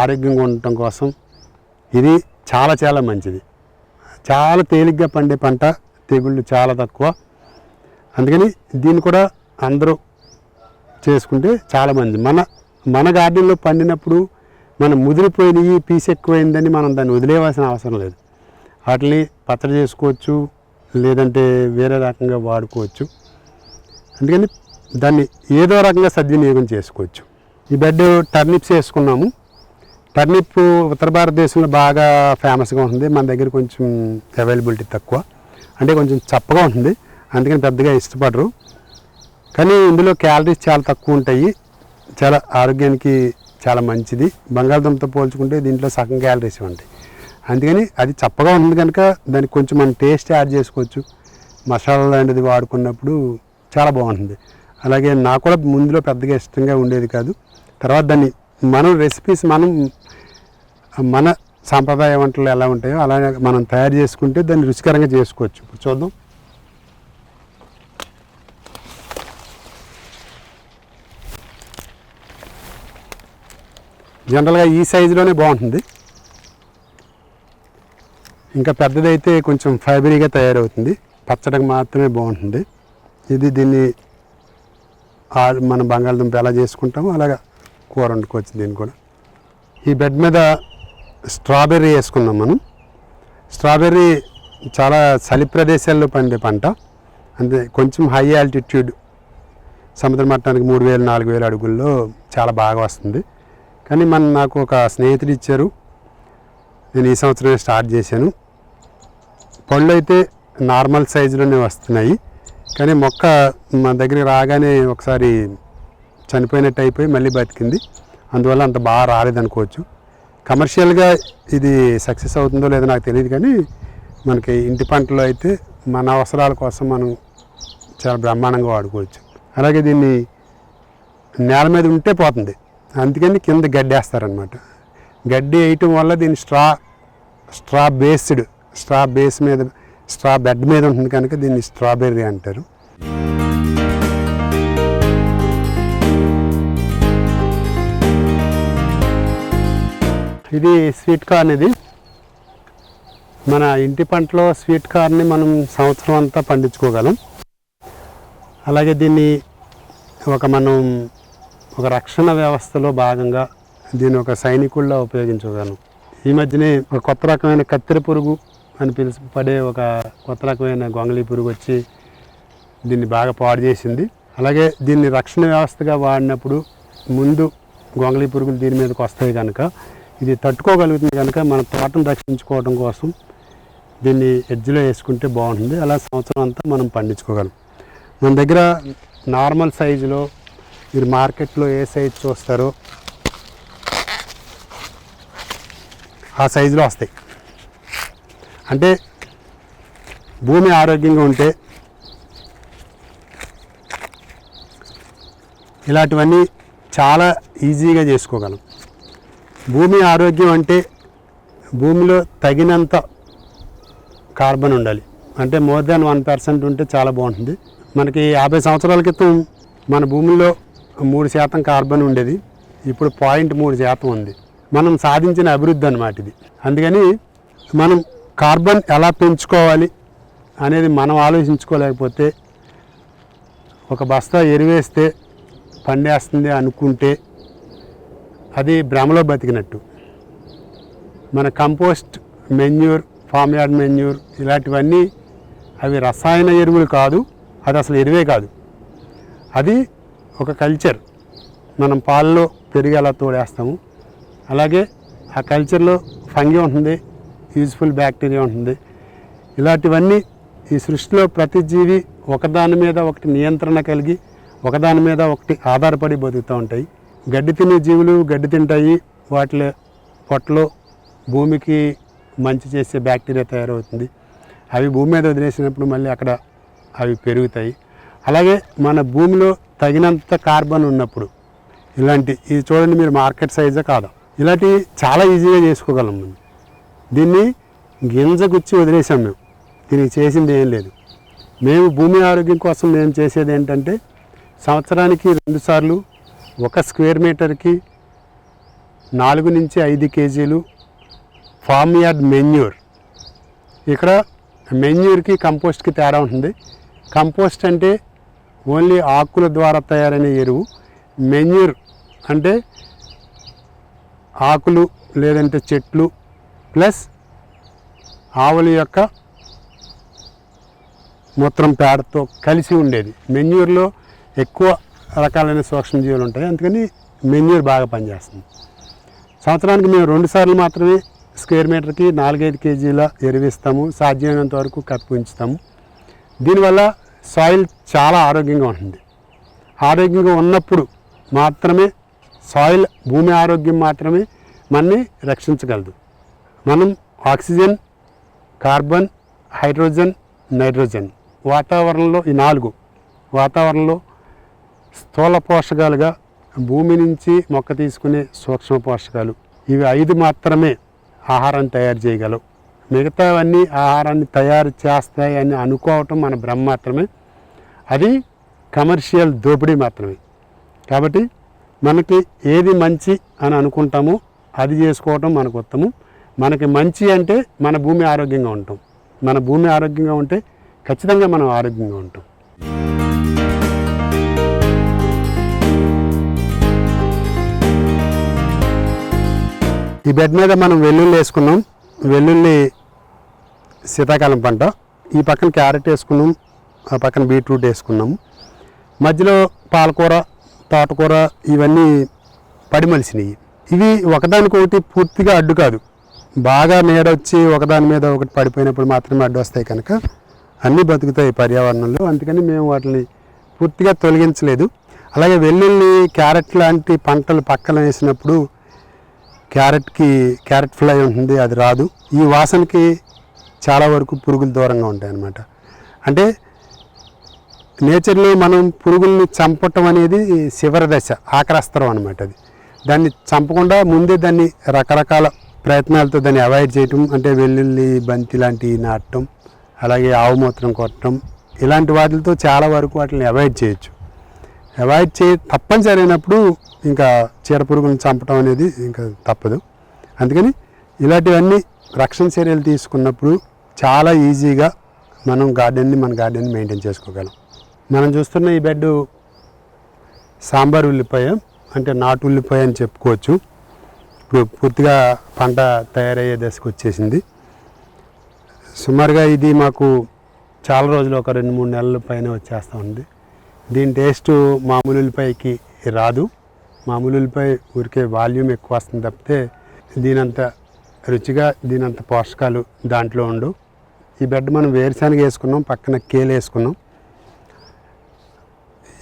ఆరోగ్యంగా ఉండటం కోసం ఇది చాలా చాలా మంచిది. చాలా తేలిగ్గా పండే పంట, తెగుళ్ళు చాలా తక్కువ. అందుకని దీన్ని కూడా అందరూ చేసుకుంటే చాలా మంచిది. మన గార్డెన్లో పండినప్పుడు మనం ముదిరిపోయినవి, పీస్ ఎక్కువైందని మనం దాన్ని వదిలేవాల్సిన అవసరం లేదు. వాటిని పచ్చడి చేసుకోవచ్చు, లేదంటే వేరే రకంగా వాడుకోవచ్చు. అందుకని దాన్ని ఏదో రకంగా సద్వినియోగం చేసుకోవచ్చు. ఈ బెడ్ టర్నిప్స్ వేసుకున్నాము. టర్నిప్ ఉత్తర భారతదేశంలో బాగా ఫేమస్గా ఉంటుంది. మన దగ్గర కొంచెం అవైలబిలిటీ తక్కువ, అంటే కొంచెం చప్పగా ఉంటుంది, అందుకని పెద్దగా ఇష్టపడరు. కానీ ఇందులో క్యాలరీస్ చాలా తక్కువ ఉంటాయి, చాలా ఆరోగ్యానికి చాలా మంచిది. బంగాళదుంపతో పోల్చుకుంటే దీంట్లో సగం క్యాలరీస్ ఉంటాయి. అందుకని అది చప్పగా ఉంటుంది కనుక దానికి కొంచెం మనం టేస్ట్ యాడ్ చేసుకోవచ్చు. మసాలా లాంటిది వాడుకున్నప్పుడు చాలా బాగుంటుంది. అలాగే నాకు కూడా ముందులో పెద్దగా ఇష్టంగా ఉండేది కాదు. తర్వాత దాన్ని మనం రెసిపీస్ మన సాంప్రదాయ వంటలు ఎలా ఉంటాయో అలాగే మనం తయారు చేసుకుంటే దాన్ని రుచికరంగా చేసుకోవచ్చు. ఇప్పుడు చూద్దాం. జనరల్గా ఈ సైజులోనే బాగుంటుంది. ఇంకా పెద్దదైతే కొంచెం ఫైబరీగా తయారవుతుంది, పచ్చడికి మాత్రమే బాగుంటుంది. దీన్ని మన బంగాళదుంప ఎలా చేసుకుంటామో అలాగా కూర వండుకోవచ్చు దీన్ని కూడా. ఈ బెడ్ మీద స్ట్రాబెర్రీ వేసుకున్నాం మనం. స్ట్రాబెర్రీ చాలా చలి ప్రదేశాల్లో పండే పంట. అంటే కొంచెం హై ఆల్టిట్యూడ్, సముద్ర మట్టానికి 3000-4000 అడుగుల్లో చాలా బాగా వస్తుంది. కానీ నాకు ఒక స్నేహితుడు ఇచ్చారు, నేను ఈ సంవత్సరమే స్టార్ట్ చేశాను. పళ్ళు అయితే నార్మల్ సైజులోనే వస్తున్నాయి, కానీ మొక్క మా దగ్గరికి రాగానే ఒకసారి చనిపోయినట్టు అయిపోయి మళ్ళీ బతికింది. అందువల్ల అంత బాగా రాలేదనుకోవచ్చు. కమర్షియల్గా ఇది సక్సెస్ అవుతుందో లేదో నాకు తెలియదు, కానీ మనకి ఇంటి పంటలో అయితే మన అవసరాల కోసం మనం చాలా బ్రహ్మాండంగా వాడుకోవచ్చు. అలాగే దీన్ని నేల మీద ఉంటే పోతుంది, అందుకని కింద గడ్డి వేస్తారనమాట. గడ్డి వేయటం వల్ల దీన్ని స్ట్రా బెడ్ మీద ఉంటుంది కనుక దీన్ని స్ట్రాబెర్రీ అంటారు. ఇది స్వీట్ కార్న్. ఇది మన ఇంటి పంటలో స్వీట్ కార్న్ని మనం సంవత్సరం అంతా పండించుకోగలం. అలాగే దీన్ని మనం ఒక రక్షణ వ్యవస్థలో భాగంగా దీన్ని ఒక సైనికుల్లో ఉపయోగించగలం. ఈ మధ్యనే ఒక కొత్త రకమైన కత్తెర పురుగు అని పడే ఒక కొత్త రకమైన గొంగళి పురుగు వచ్చి దీన్ని బాగా పాడు చేసింది. అలాగే దీన్ని రక్షణ వ్యవస్థగా వాడినప్పుడు ముందు గొంగళి పురుగులు దీని మీదకి వస్తాయి కనుక ఇది తట్టుకోగలుగుతుంది. కనుక మన తోటను రక్షించుకోవడం కోసం దీన్ని ఎడ్జ్లో వేసుకుంటే బాగుంటుంది. అలా సంవత్సరం అంతా మనం పండించుకోగలం. మన దగ్గర నార్మల్ సైజులో, మీరు మార్కెట్లో ఏ సైజు చూస్తారో ఆ సైజులో వస్తాయి. అంటే భూమి ఆరోగ్యంగా ఉంటే ఇలాంటివన్నీ చాలా ఈజీగా చేసుకోగలం. భూమి ఆరోగ్యం అంటే భూమిలో తగినంత కార్బన్ ఉండాలి. అంటే మోర్ దాన్ 1% ఉంటే చాలా బాగుంటుంది. మనకి 50 సంవత్సరాల క్రితం మన భూమిలో 3% కార్బన్ ఉండేది, ఇప్పుడు 0.3% ఉంది. మనం సాధించిన అభివృద్ధి అన్నమాట ఇది. అందుకని మనం కార్బన్ ఎలా పెంచుకోవాలి అనేది మనం ఆలోచించుకోలేకపోతే, ఒక బస్తా ఎరువేస్తే పండేస్తుంది అనుకుంటే అది భ్రమలో బతికినట్టు. మన compost, manure, form yard manure ఇలాంటివన్నీ అవి రసాయన ఎరువులు కాదు, అది అసలు ఎరువే కాదు. అది ఒక కల్చర్. మనం పాలలో పెరిగి అలా తోడేస్తాము. అలాగే ఆ కల్చర్లో ఫంగి ఉంటుంది, యూజ్ఫుల్ బ్యాక్టీరియా ఉంటుంది. ఇలాంటివన్నీ ఈ సృష్టిలో ప్రతి జీవి ఒకదాని మీద ఒకటి నియంత్రణ కలిగి ఒకదాని మీద ఒకటి ఆధారపడి బతుకుతూ ఉంటాయి. గడ్డి తినే జీవులు గడ్డి తింటాయి, వాటి పొట్టలో భూమికి మంచి చేసే బ్యాక్టీరియా తయారవుతుంది. అవి భూమి మీద వదిలేసినప్పుడు మళ్ళీ అక్కడ అవి పెరుగుతాయి. అలాగే మన భూమిలో తగినంత కార్బన్ ఉన్నప్పుడు ఇది చూడండి, మీరు మార్కెట్ సైజే కాదు, ఇలాంటివి చాలా ఈజీగా చేసుకోగలం. మనం దీన్ని గింజ గుచ్చి వదిలేసాం. మేము దీనికి చేసింది ఏం లేదు. మేము భూమి ఆరోగ్యం కోసం మేము చేసేది ఏంటంటే సంవత్సరానికి 2 సార్లు 1 స్క్వేర్ మీటర్కి 4 నుంచి 5 కేజీలు ఫామ్ యార్డ్ మెన్యూర్. ఇక్కడ మెన్యూర్కి కంపోస్ట్కి తేడా ఉంటుంది. కంపోస్ట్ అంటే ఓన్లీ ఆకుల ద్వారా తయారైన ఎరువు. మెన్యూర్ అంటే ఆకులు లేదంటే చెట్లు ప్లస్ ఆవుల యొక్క మూత్రం పేడతో కలిసి ఉండేది. మెన్యూర్లో ఎక్కువ రకాలైన సూక్ష్మజీవులు ఉంటాయి, అందుకని మెన్యూర్ బాగా పనిచేస్తుంది. సంవత్సరానికి మేము 2 సార్లు మాత్రమే స్క్వేర్ మీటర్కి 4-5 కేజీల ఎరువిస్తాము. సాధ్యమైనంత వరకు కప్పి ఉంచుతాము. దీనివల్ల సాయిల్ చాలా ఆరోగ్యంగా ఉంటుంది. ఆరోగ్యంగా ఉన్నప్పుడు మాత్రమే సాయిల్, భూమి ఆరోగ్యం మాత్రమే మనని రక్షించగలదు. మనం ఆక్సిజన్, కార్బన్, హైడ్రోజన్, నైట్రోజన్ వాతావరణంలో ఈ 4 వాతావరణంలో స్థూల పోషకాలుగా భూమి నుంచి మొక్క తీసుకునే సూక్ష్మ పోషకాలు ఇవి 5 మాత్రమే ఆహారాన్ని తయారు చేయగలవు. మిగతావన్నీ ఆహారాన్ని తయారు చేస్తాయి అని అనుకోవటం మన భ్రమ మాత్రమే. అది కమర్షియల్ దోపిడీ మాత్రమే. కాబట్టి మనకి ఏది మంచి అని అనుకుంటామో అది చేసుకోవటం మనకు ఉత్తమం. మనకి మంచి అంటే మన భూమి ఆరోగ్యంగా ఉంటాం. మన భూమి ఆరోగ్యంగా ఉంటే ఖచ్చితంగా మనం ఆరోగ్యంగా ఉంటాం. ఈ బెడ్ మీద మనం వెల్లుల్లి వేసుకున్నాం. వెల్లుల్లి శీతాకాలం పంట. ఈ పక్కన క్యారెట్ వేసుకున్నాం, ఆ పక్కన బీట్రూట్ వేసుకున్నాము. మధ్యలో పాలకూర, తోటకూర ఇవన్నీ పడిమలిసినవి. ఇవి ఒకదానికొకటి పూర్తిగా అడ్డు కాదు. బాగా నీడొచ్చి ఒకదాని మీద ఒకటి పడిపోయినప్పుడు మాత్రమే అడ్డు వస్తాయి కనుక అన్నీ బతుకుతాయి పర్యావరణంలో. అందుకని మేము వాటిని పూర్తిగా తొలగించలేదు. అలాగే వెల్లుల్లి, క్యారెట్ లాంటి పంటలు పక్కన వేసినప్పుడు క్యారెట్ ఫ్లై ఉంటుంది, అది రాదు. ఈ వాసనకి చాలా వరకు పురుగులు దూరంగా ఉంటాయి అన్నమాట. అంటే నేచర్లో మనం పురుగుల్ని చంపటం అనేది చివరి దశ, ఆఖరస్త్రం అనమాట. అది దాన్ని చంపకుండా ముందే దాన్ని రకరకాల ప్రయత్నాలతో దాన్ని అవాయిడ్ చేయటం, అంటే వెల్లుల్లి బంతి లాంటివి నాటడం, అలాగే ఆవు మూత్రం కొట్టడం, ఇలాంటి వాటితో చాలా వరకు వాటిని అవాయిడ్ చేయొచ్చు. తప్పనిసరి అయినప్పుడు ఇంకా చీడపురుగులను చంపడం అనేది ఇంకా తప్పదు. అందుకని ఇలాంటివన్నీ రక్షణ చర్యలు తీసుకున్నప్పుడు చాలా ఈజీగా మనం మన గార్డెన్ని మెయింటైన్ చేసుకోగలం. మనం చూస్తున్న ఈ బెడ్ సాంబార్ ఉల్లిపాయ, అంటే నాటు ఉల్లిపాయ అని చెప్పుకోవచ్చు. ఇప్పుడు పూర్తిగా పంట తయారయ్యే దశకు వచ్చేసింది. సుమారుగా ఇది మాకు చాలా రోజులు, ఒక 2-3 నెలల పైన వచ్చేస్తూ ఉంది. దీని టేస్ట్ మామూలు ఉల్లిపాయకి రాదు. మామూలు ఉల్లిపాయ ఊరికే వాల్యూమ్ ఎక్కువ వస్తుంది తప్పితే దీనంత రుచిగా, దీనంత పోషకాలు దాంట్లో ఉండవు. ఈ బెడ్ మనం వేరుశనగ వేసుకున్నాం, పక్కన కేలు వేసుకున్నాం.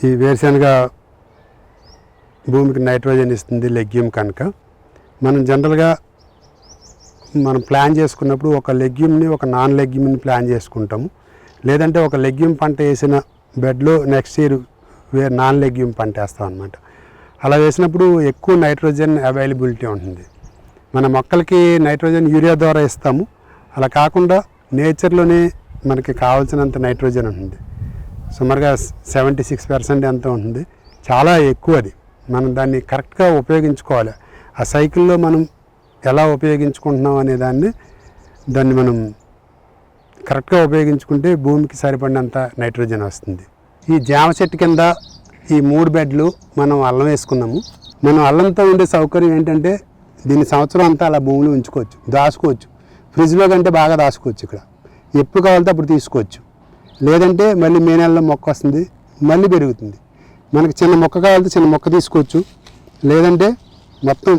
ఈ వేరుశనగ భూమికి నైట్రోజన్ ఇస్తుంది, లెగ్యూమ్ కనుక. మనం జనరల్గా ప్లాన్ చేసుకున్నప్పుడు ఒక లెగ్యూమ్ని, ఒక నాన్ లెగ్యూమ్ని ప్లాన్ చేసుకుంటాము. లేదంటే ఒక లెగ్యూమ్ పంట వేసిన బెడ్లో నెక్స్ట్ ఇయర్ నాన్ లెగ్యూమ్ పంట వేస్తాం అన్నమాట. అలా వేసినప్పుడు ఎక్కువ నైట్రోజన్ అవైలబిలిటీ ఉంటుంది. మన మొక్కలకి నైట్రోజన్ యూరియా ద్వారా ఇస్తాము. అలా కాకుండా నేచర్లోనే మనకి కావాల్సినంత నైట్రోజన్ ఉంటుంది. సుమారుగా 76% ఎంత ఉంటుంది, చాలా ఎక్కువ. అది మనం దాన్ని కరెక్ట్గా ఉపయోగించుకోవాలి. ఆ సైకిల్లో మనం ఎలా ఉపయోగించుకుంటున్నాం అనే దాన్ని మనం కరెక్ట్గా ఉపయోగించుకుంటే భూమికి సరిపడినంత నైట్రోజన్ వస్తుంది. ఈ జామ చెట్టు కింద ఈ 3 బెడ్లు మనం అల్లం వేసుకున్నాము. మనం అల్లంతో ఉండే సౌకర్యం ఏంటంటే దీన్ని సంవత్సరం అంతా అలా భూమిలో ఉంచుకోవచ్చు, దాచుకోవచ్చు. ఫ్రిడ్జ్లో కంటే బాగా దాచుకోవచ్చు. ఇక్కడ ఎప్పుడు కావాలంటే అప్పుడు తీసుకోవచ్చు. లేదంటే మళ్ళీ మే నెలలో మొక్క వస్తుంది, మళ్ళీ పెరుగుతుంది. మనకి చిన్న మొక్క కావాలంటే చిన్న మొక్క తీసుకోవచ్చు, లేదంటే మొత్తం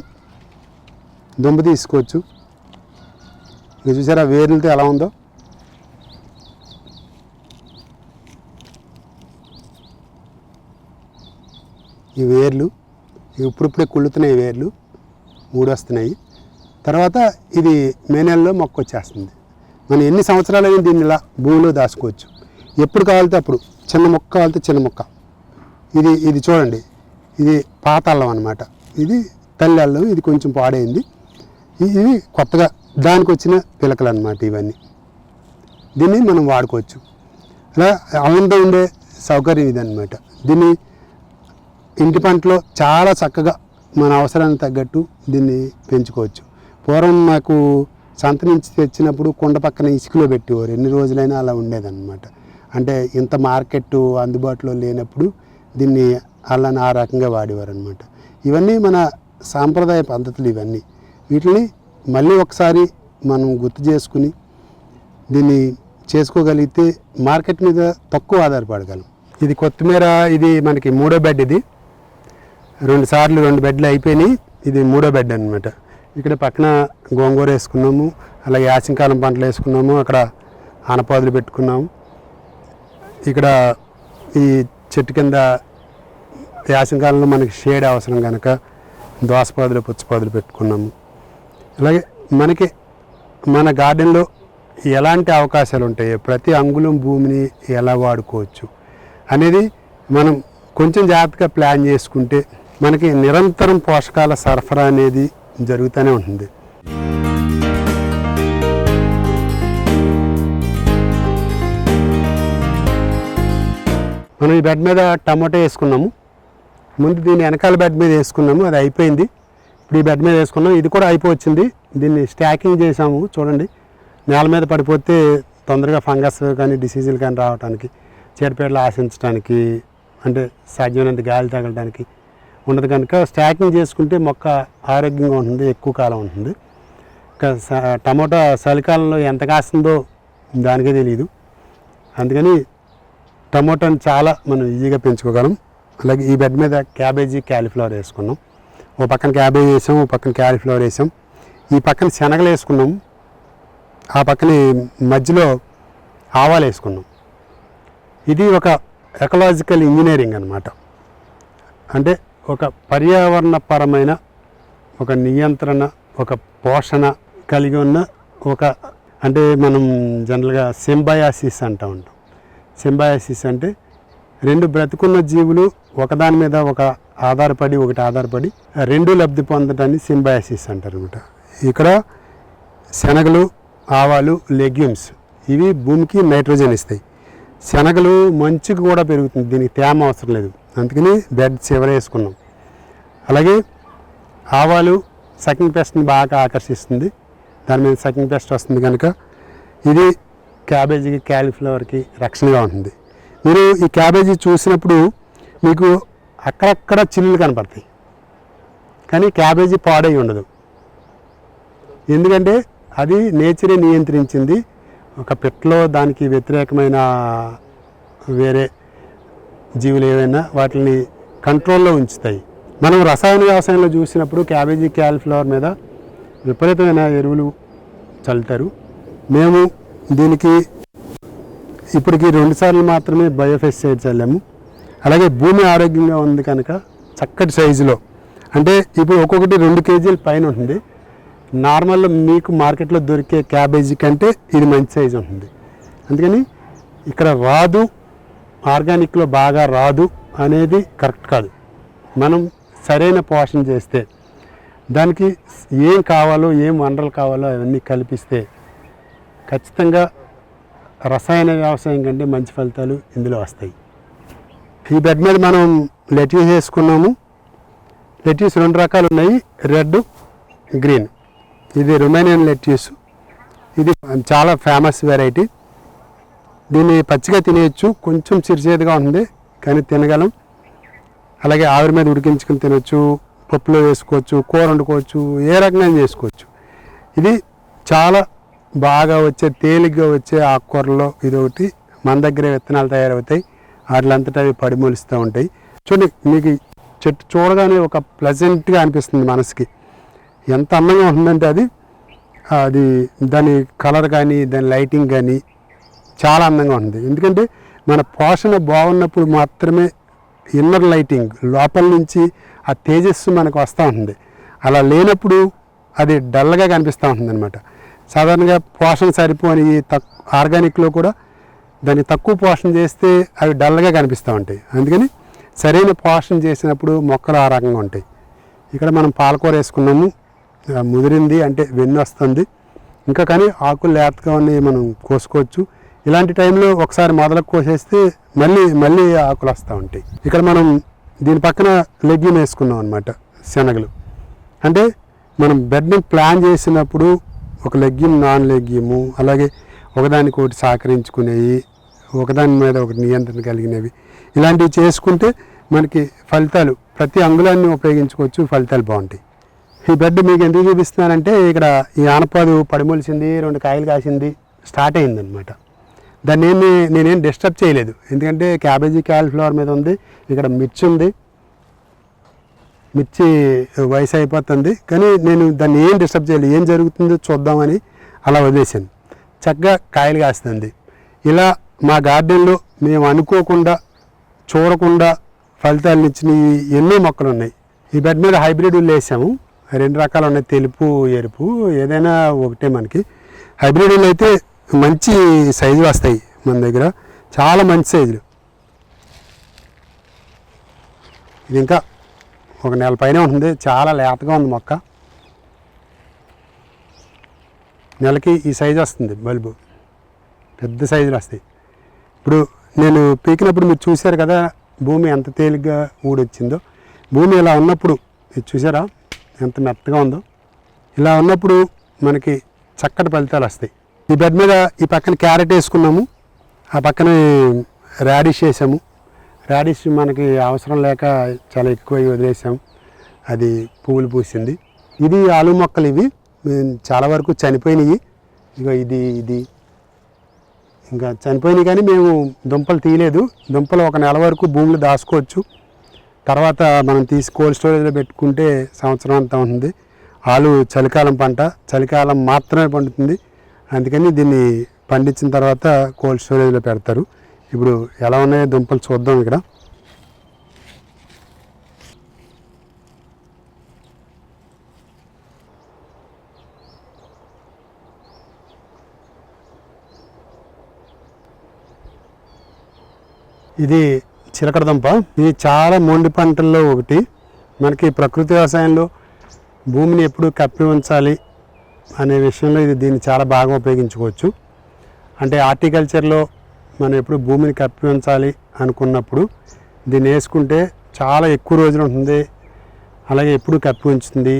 దుంప తీసుకోవచ్చు. ఇక చూసారా వేర్లతో ఎలా ఉందో. ఈ వేర్లు ఇప్పుడిప్పుడే కుళ్ళుతున్నాయి, వేర్లు 3 వస్తున్నాయి. తర్వాత ఇది మే నెలలో మొక్క వచ్చేస్తుంది. మనం ఎన్ని సంవత్సరాలైనా దీన్ని ఇలా భూమిలో దాచుకోవచ్చు. ఎప్పుడు కావాలితే అప్పుడు, చిన్న మొక్క కావాలితే చిన్న మొక్క. ఇది చూడండి, ఇది పాత అల్లం అనమాట. ఇది తల్లి అల్లం, ఇది కొంచెం పాడైంది. ఇవి కొత్తగా దానికి వచ్చిన పిలకలు అనమాట. ఇవన్నీ దీన్ని మనం వాడుకోవచ్చు. అలా అల్లంతో ఉండే సౌకర్యం ఇదన్నమాట. దీన్ని ఇంటి పంటలో చాలా చక్కగా మన అవసరానికి తగ్గట్టు దీన్ని పెంచుకోవచ్చు. పూర్వం మాకు సంత నుంచి తెచ్చినప్పుడు కుండ పక్కన ఇసుకలో పెట్టేవారు, ఎన్ని రోజులైనా అలా ఉండేదన్నమాట. అంటే ఇంత మార్కెట్ అందుబాటులో లేనప్పుడు దీన్ని అల్లాన్ని ఆ రకంగా వాడేవారు అనమాట. ఇవన్నీ మన సాంప్రదాయ పద్ధతులు. ఇవన్నీ వీటిని మళ్ళీ ఒకసారి మనం గుర్తు చేసుకుని దీన్ని చేసుకోగలిగితే మార్కెట్ మీద తక్కువ ఆధారపడగలం. ఇది కొత్తిమీర, ఇది మనకి 3వ బెడ్. ఇది 2 సార్లు 2 బెడ్లు అయిపోయినాయి. ఇది 3వ బెడ్ అనమాట. ఇక్కడ పక్కన గోంగూర వేసుకున్నాము, అలాగే యాసంకాలం పంటలు వేసుకున్నాము, అక్కడ ఆనపాదులు పెట్టుకున్నాము. ఇక్కడ ఈ చెట్టు కింద యాసంకాలంలో మనకి షేడ్ అవసరం కనుక దోసపాదులు, పుచ్చపాదులు పెట్టుకున్నాము. అలాగే మనకి మన గార్డెన్లో ఎలాంటి అవకాశాలు ఉంటాయో, ప్రతి అంగుళం భూమిని ఎలా వాడుకోవచ్చు అనేది మనం కొంచెం జాగ్రత్తగా ప్లాన్ చేసుకుంటే మనకి నిరంతరం పోషకాల సరఫరా అనేది జరుగుతూనే ఉంటుంది. మనం ఈ బెడ్ మీద టమాటో వేసుకున్నాము. ముందు దీన్ని వెనకాల బెడ్ మీద వేసుకున్నాము, అది అయిపోయింది. ఇప్పుడు ఈ బెడ్ మీద వేసుకున్నాం, ఇది కూడా అయిపోవచ్చింది. దీన్ని స్టాకింగ్ చేసాము. చూడండి, నేల మీద పడిపోతే తొందరగా ఫంగస్ కానీ డిసీజులు కానీ రావడానికి, చీడపీడలు ఆశించడానికి, అంటే సాధ్యమైనంత గాలి తగలడానికి ఉండదు కనుక స్టాకింగ్ చేసుకుంటే మొక్క ఆరోగ్యంగా ఉంటుంది, ఎక్కువ కాలం ఉంటుంది. ఇంకా టమాటా చలికాలంలో ఎంత కాస్తుందో దానికే తెలియదు. అందుకని టమాటాని చాలా మనం ఈజీగా పెంచుకోగలం. అలాగే ఈ బెడ్ మీద క్యాబేజీ, క్యాలీఫ్లవర్ వేసుకున్నాం. ఓ పక్కన క్యాబేజీ వేసాం, ఓ పక్కన క్యాలీఫ్లవర్ వేసాం. ఈ పక్కన శనగలు వేసుకున్నాం, ఆ పక్కన మధ్యలో ఆవాలు వేసుకున్నాం. ఇది ఒక ఎకలాజికల్ ఇంజనీరింగ్ అన్నమాట. అంటే ఒక పర్యావరణపరమైన ఒక నియంత్రణ, ఒక పోషణ కలిగి ఉన్న ఒక, అంటే మనం జనరల్గా సింబయాసిస్ అంటూ ఉంటాం. సింబయాసిస్ అంటే 2 బ్రతుకున్న జీవులు ఒకదాని మీద ఒకటి ఆధారపడి 2 లబ్ధి పొందటాన్ని సింబయాసిస్ అంటారు అనమాట. ఇక్కడ శనగలు, ఆవాలు, లెగ్యూమ్స్ ఇవి భూమికి నైట్రోజన్ ఇస్తాయి. శనగలు మంచుకు కూడా పెరుగుతుంది, దీనికి తేమ అవసరం లేదు, అందుకని బెడ్ చివర వేసుకున్నాం. అలాగే ఆవాలు సకింగ్ పెస్ట్ని బాగా ఆకర్షిస్తుంది, దాని మీద సకింగ్ పెస్ట్ వస్తుంది కనుక ఇది క్యాబేజీకి, క్యాలీఫ్లవర్కి రక్షణగా ఉంటుంది. మీరు ఈ క్యాబేజీ చూసినప్పుడు మీకు అక్కడక్కడ చిల్లులు కనపడతాయి, కానీ క్యాబేజీ పాడై ఉండదు. ఎందుకంటే అది నేచరే నియంత్రించింది. ఒక పిట్లో దానికి వ్యతిరేకమైన వేరే జీవులు ఏవైనా వాటిని కంట్రోల్లో ఉంచుతాయి. మనం రసాయన వ్యవసాయంలో చూసినప్పుడు క్యాబేజీ, క్యాలీఫ్లవర్ మీద విపరీతమైన ఎరువులు చల్లుతారు. మేము దీనికి ఇప్పటికి 2 సార్లు మాత్రమే బయోపెస్టిసైడ్ చల్లాము. అలాగే భూమి ఆరోగ్యంగా ఉంది కనుక చక్కటి సైజులో, అంటే ఇప్పుడు ఒక్కొక్కటి 2 కేజీల పైన ఉంటుంది. నార్మల్ మీకు మార్కెట్లో దొరికే క్యాబేజీ కంటే ఇది మంచి సైజు ఉంటుంది. అందుకని ఇక్కడ రాదు, ఆర్గానిక్లో బాగా రాదు అనేది కరెక్ట్ కాదు. మనం సరైన పోషణ చేస్తే, దానికి ఏం కావాలో, ఏం వనరులు కావాలో అవన్నీ కల్పిస్తే ఖచ్చితంగా రసాయన వ్యవసాయం కంటే మంచి ఫలితాలు ఇందులో వస్తాయి. ఈ బెడ్ మీద మనం లెట్యూస్ వేసుకున్నాము. లెట్యూస్ 2 రకాలు ఉన్నాయి, రెడ్, గ్రీన్. ఇది రొమేనియన్ లెట్యూస్. ఇది చాలా ఫేమస్ వెరైటీ. దీన్ని పచ్చిగా తినేయచ్చు, కొంచెం చిరుచేదుగా ఉంటుంది కానీ తినగలం. అలాగే ఆవిరి మీద ఉడికించుకుని తినొచ్చు, పప్పులో వేసుకోవచ్చు, కూర వండుకోవచ్చు, ఏ రకంగా చేసుకోవచ్చు. ఇది చాలా బాగా వచ్చే, తేలిగ్గా వచ్చే ఆకుకూరల్లో ఇది ఒకటి. మన దగ్గరే విత్తనాలు తయారవుతాయి, వాటిలంతటా అవి పడిమూలుస్తూ ఉంటాయి. చూడండి, మీకు చెట్టు చూడగానే ఒక ప్లెజెంట్గా అనిపిస్తుంది మనసుకి. ఎంత అందంగా ఉంటుందంటే అది అది దాని కలర్ కానీ దాని లైటింగ్ కానీ చాలా అందంగా ఉంది. ఎందుకంటే మన పోషణ బాగున్నప్పుడు మాత్రమే ఇన్నర్ లైటింగ్ లోపల నుంచి ఆ తేజస్సు మనకు వస్తూ ఉంటుంది. అలా లేనప్పుడు అది డల్గా కనిపిస్తూ ఉంటుంది అనమాట. సాధారణంగా పోషణ సరిపోని ఆర్గానిక్లో కూడా దాన్ని తక్కువ పోషణ చేస్తే అవి డల్గా కనిపిస్తూ ఉంటాయి. అందుకని సరైన పోషణ చేసినప్పుడు మొక్కలు ఆ రకంగా ఉంటాయి. ఇక్కడ మనం పాలకూర వేసుకున్నాము, ముదిరింది అంటే వెన్ను వస్తుంది ఇంకా, కానీ ఆకులు లేతగా ఉన్నాయి, మనం కోసుకోవచ్చు. ఇలాంటి టైంలో ఒకసారి మొదలకు కోసేస్తే మళ్ళీ ఆకులు వస్తూ ఉంటాయి. ఇక్కడ మనం దీని పక్కన లెగ్యూమ్ వేసుకున్నాం అనమాట, శనగలు. అంటే మనం బెడ్ని ప్లాన్ చేసినప్పుడు ఒక లెగ్యూమ్, నాన్ లెగ్యూము, అలాగే ఒకదానికి ఒకటి సహకరించుకునేవి, ఒకదాని మీద ఒకటి నియంత్రణ కలిగినవి, ఇలాంటివి చేసుకుంటే మనకి ఫలితాలు ప్రతి అంగుళాన్ని ఉపయోగించుకోవచ్చు, ఫలితాలు బాగుంటాయి. ఈ బెడ్ మీకు ఎందుకు చూపిస్తున్నానంటే ఇక్కడ ఈ ఆనపాదు పడిమొలిసింది, 2 కాయలు కాసింది, స్టార్ట్ అయిందనమాట. దాన్ని నేనేం డిస్టర్బ్ చేయలేదు, ఎందుకంటే క్యాబేజీ క్యాలీఫ్లవర్ మీద ఉంది, ఇక్కడ మిర్చి ఉంది, మిర్చి వయసు అయిపోతుంది, కానీ నేను దాన్ని ఏం డిస్టర్బ్ చేయలేదు. ఏం జరుగుతుందో చూద్దామని అలా వదిలేసాను. చక్కగా కాయలు కాస్తుంది. ఇలా మా గార్డెన్లో మేము అనుకోకుండా చూడకుండా ఫలితాలను ఇచ్చిన ఎన్నో మొక్కలు ఉన్నాయి. ఈ బెడ్ మీద హైబ్రిడ్ ఉల్లు వేసాము, 2 రకాలు ఉన్నాయి, తెలుపు ఎరుపు, ఏదైనా ఒకటే. మనకి హైబ్రిడ్ ఉల్లు అయితే మంచి సైజులు వస్తాయి మన దగ్గర, చాలా మంచి సైజులు. ఇది ఇంకా 1 నెల పైన ఉంటుంది, చాలా లేతగా ఉంది మొక్క. నెలకి ఈ సైజు వస్తుంది బల్బు, పెద్ద సైజులు వస్తాయి. ఇప్పుడు నేను పీకినప్పుడు మీరు చూశారు కదా భూమి ఎంత తేలిగ్గా ఊడొచ్చిందో. భూమి ఇలా ఉన్నప్పుడు ఇది చూసారా ఎంత మెత్తగా ఉందో. ఇలా ఉన్నప్పుడు మనకి చక్కటి ఫలితాలు వస్తాయి. ఈ బెడ్ మీద ఈ పక్కన క్యారెట్ వేసుకున్నాము, ఆ పక్కన రాడిష్ వేసాము. రాడిష్ మనకి అవసరం లేక చాలా ఎక్కువ వదిలేసాము, అది పువ్వులు పూసింది. ఇది ఆలు మొక్కలు, ఇవి చాలా వరకు చనిపోయినాయి. ఇక ఇది ఇంకా చనిపోయినాయి, కానీ మేము దుంపలు తీయలేదు. దుంపలు 1 నెల వరకు భూమిలో దాచుకోవచ్చు, తర్వాత మనం తీసి కోల్డ్ స్టోరేజ్లో పెట్టుకుంటే సంవత్సరం అంతా ఉంటుంది. ఆలు చలికాలం పంట, చలికాలం మాత్రమే పండుతుంది. అందుకని దీన్ని పండించిన తర్వాత కోల్డ్ స్టోరేజ్లో పెడతారు. ఇప్పుడు ఎలా ఉన్నాయో దుంపలు చూద్దాం. ఇక్కడ ఇది చిలకడ దుంప. ఇది చాలా మొండి పంటల్లో ఒకటి. మనకి ప్రకృతి వ్యవసాయంలో భూమిని ఎప్పుడు కప్పి ఉంచాలి అనే విషయంలో దీన్ని చాలా బాగా ఉపయోగించుకోవచ్చు. అంటే హార్టికల్చర్లో మనం ఎప్పుడు భూమిని కప్పి ఉంచాలి అనుకున్నప్పుడు దీన్ని వేసుకుంటే చాలా ఎక్కువ రోజులు ఉంటుంది, అలాగే ఎప్పుడు కప్పి ఉంచుతుంది.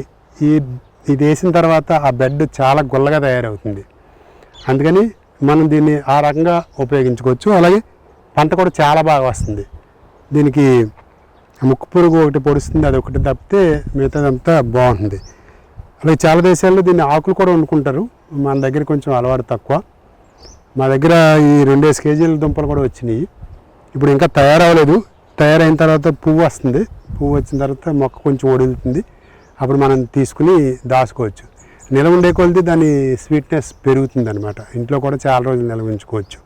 ఇది వేసిన తర్వాత ఆ బెడ్ చాలా గుల్లగా తయారవుతుంది. అందుకని మనం దీన్ని ఆ రకంగా ఉపయోగించుకోవచ్చు. అలాగే పంట కూడా చాలా బాగా వస్తుంది. దీనికి ముక్కు పురుగు ఒకటి పొడుస్తుంది, అది ఒకటి తప్పితే మిగతాదంతా బాగుంటుంది. అలాగే చాలా దేశాల్లో దీన్ని ఆకులు కూడా వండుకుంటారు. మన దగ్గర కొంచెం అలవాటు తక్కువ. మా దగ్గర ఈ 2 కేజీల దుంపలు కూడా వచ్చినాయి. ఇప్పుడు ఇంకా తయారవ్వలేదు. తయారైన తర్వాత పువ్వు వస్తుంది. పువ్వు వచ్చిన తర్వాత మొక్క కొంచెం వదులుతుంది. అప్పుడు మనం తీసుకుని దాచుకోవచ్చు. నిల్వ ఉండే కొలిది దాని స్వీట్నెస్ పెరుగుతుంది అనమాట. ఇంట్లో కూడా చాలా రోజులు నిల్వ ఉంచుకోవచ్చు.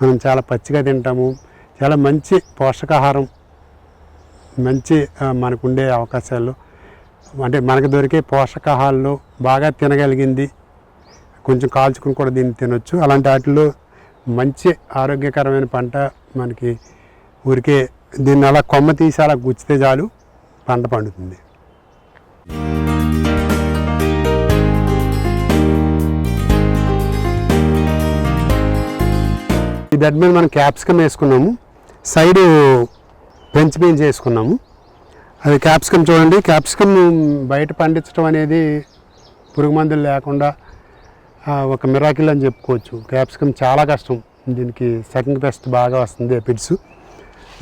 మనం చాలా పచ్చిగా తింటాము. చాలా మంచి పోషకాహారం, మంచి మనకుండే అవకాశాల్లో, అంటే మనకు దొరికే పోషకాహారాల్లో బాగా తినగలిగింది, కొంచెం కాల్చుకుని కూడా దీన్ని తినొచ్చు. అలాంటి వాటిల్లో మంచి ఆరోగ్యకరమైన పంట మనకి ఊరికే దీన్ని అలా కొమ్మ తీసి అలా గుచ్చితే చాలు పంట పండుతుంది. ఈ బెడ్ మీద మనం క్యాప్సికమ్ వేసుకున్నాము, సైడ్ ఫ్రెంచ్ బీన్స్ వేసుకున్నాము. అది క్యాప్సికమ్ చూడండి. క్యాప్సికమ్ బయట పండించడం అనేది పురుగు మందులు లేకుండా ఒక మిరాకిల్ అని చెప్పుకోవచ్చు. క్యాప్సికమ్ చాలా కష్టం, దీనికి సెకండ్ బెస్ట్ బాగా వస్తుంది ఎపిడ్స్.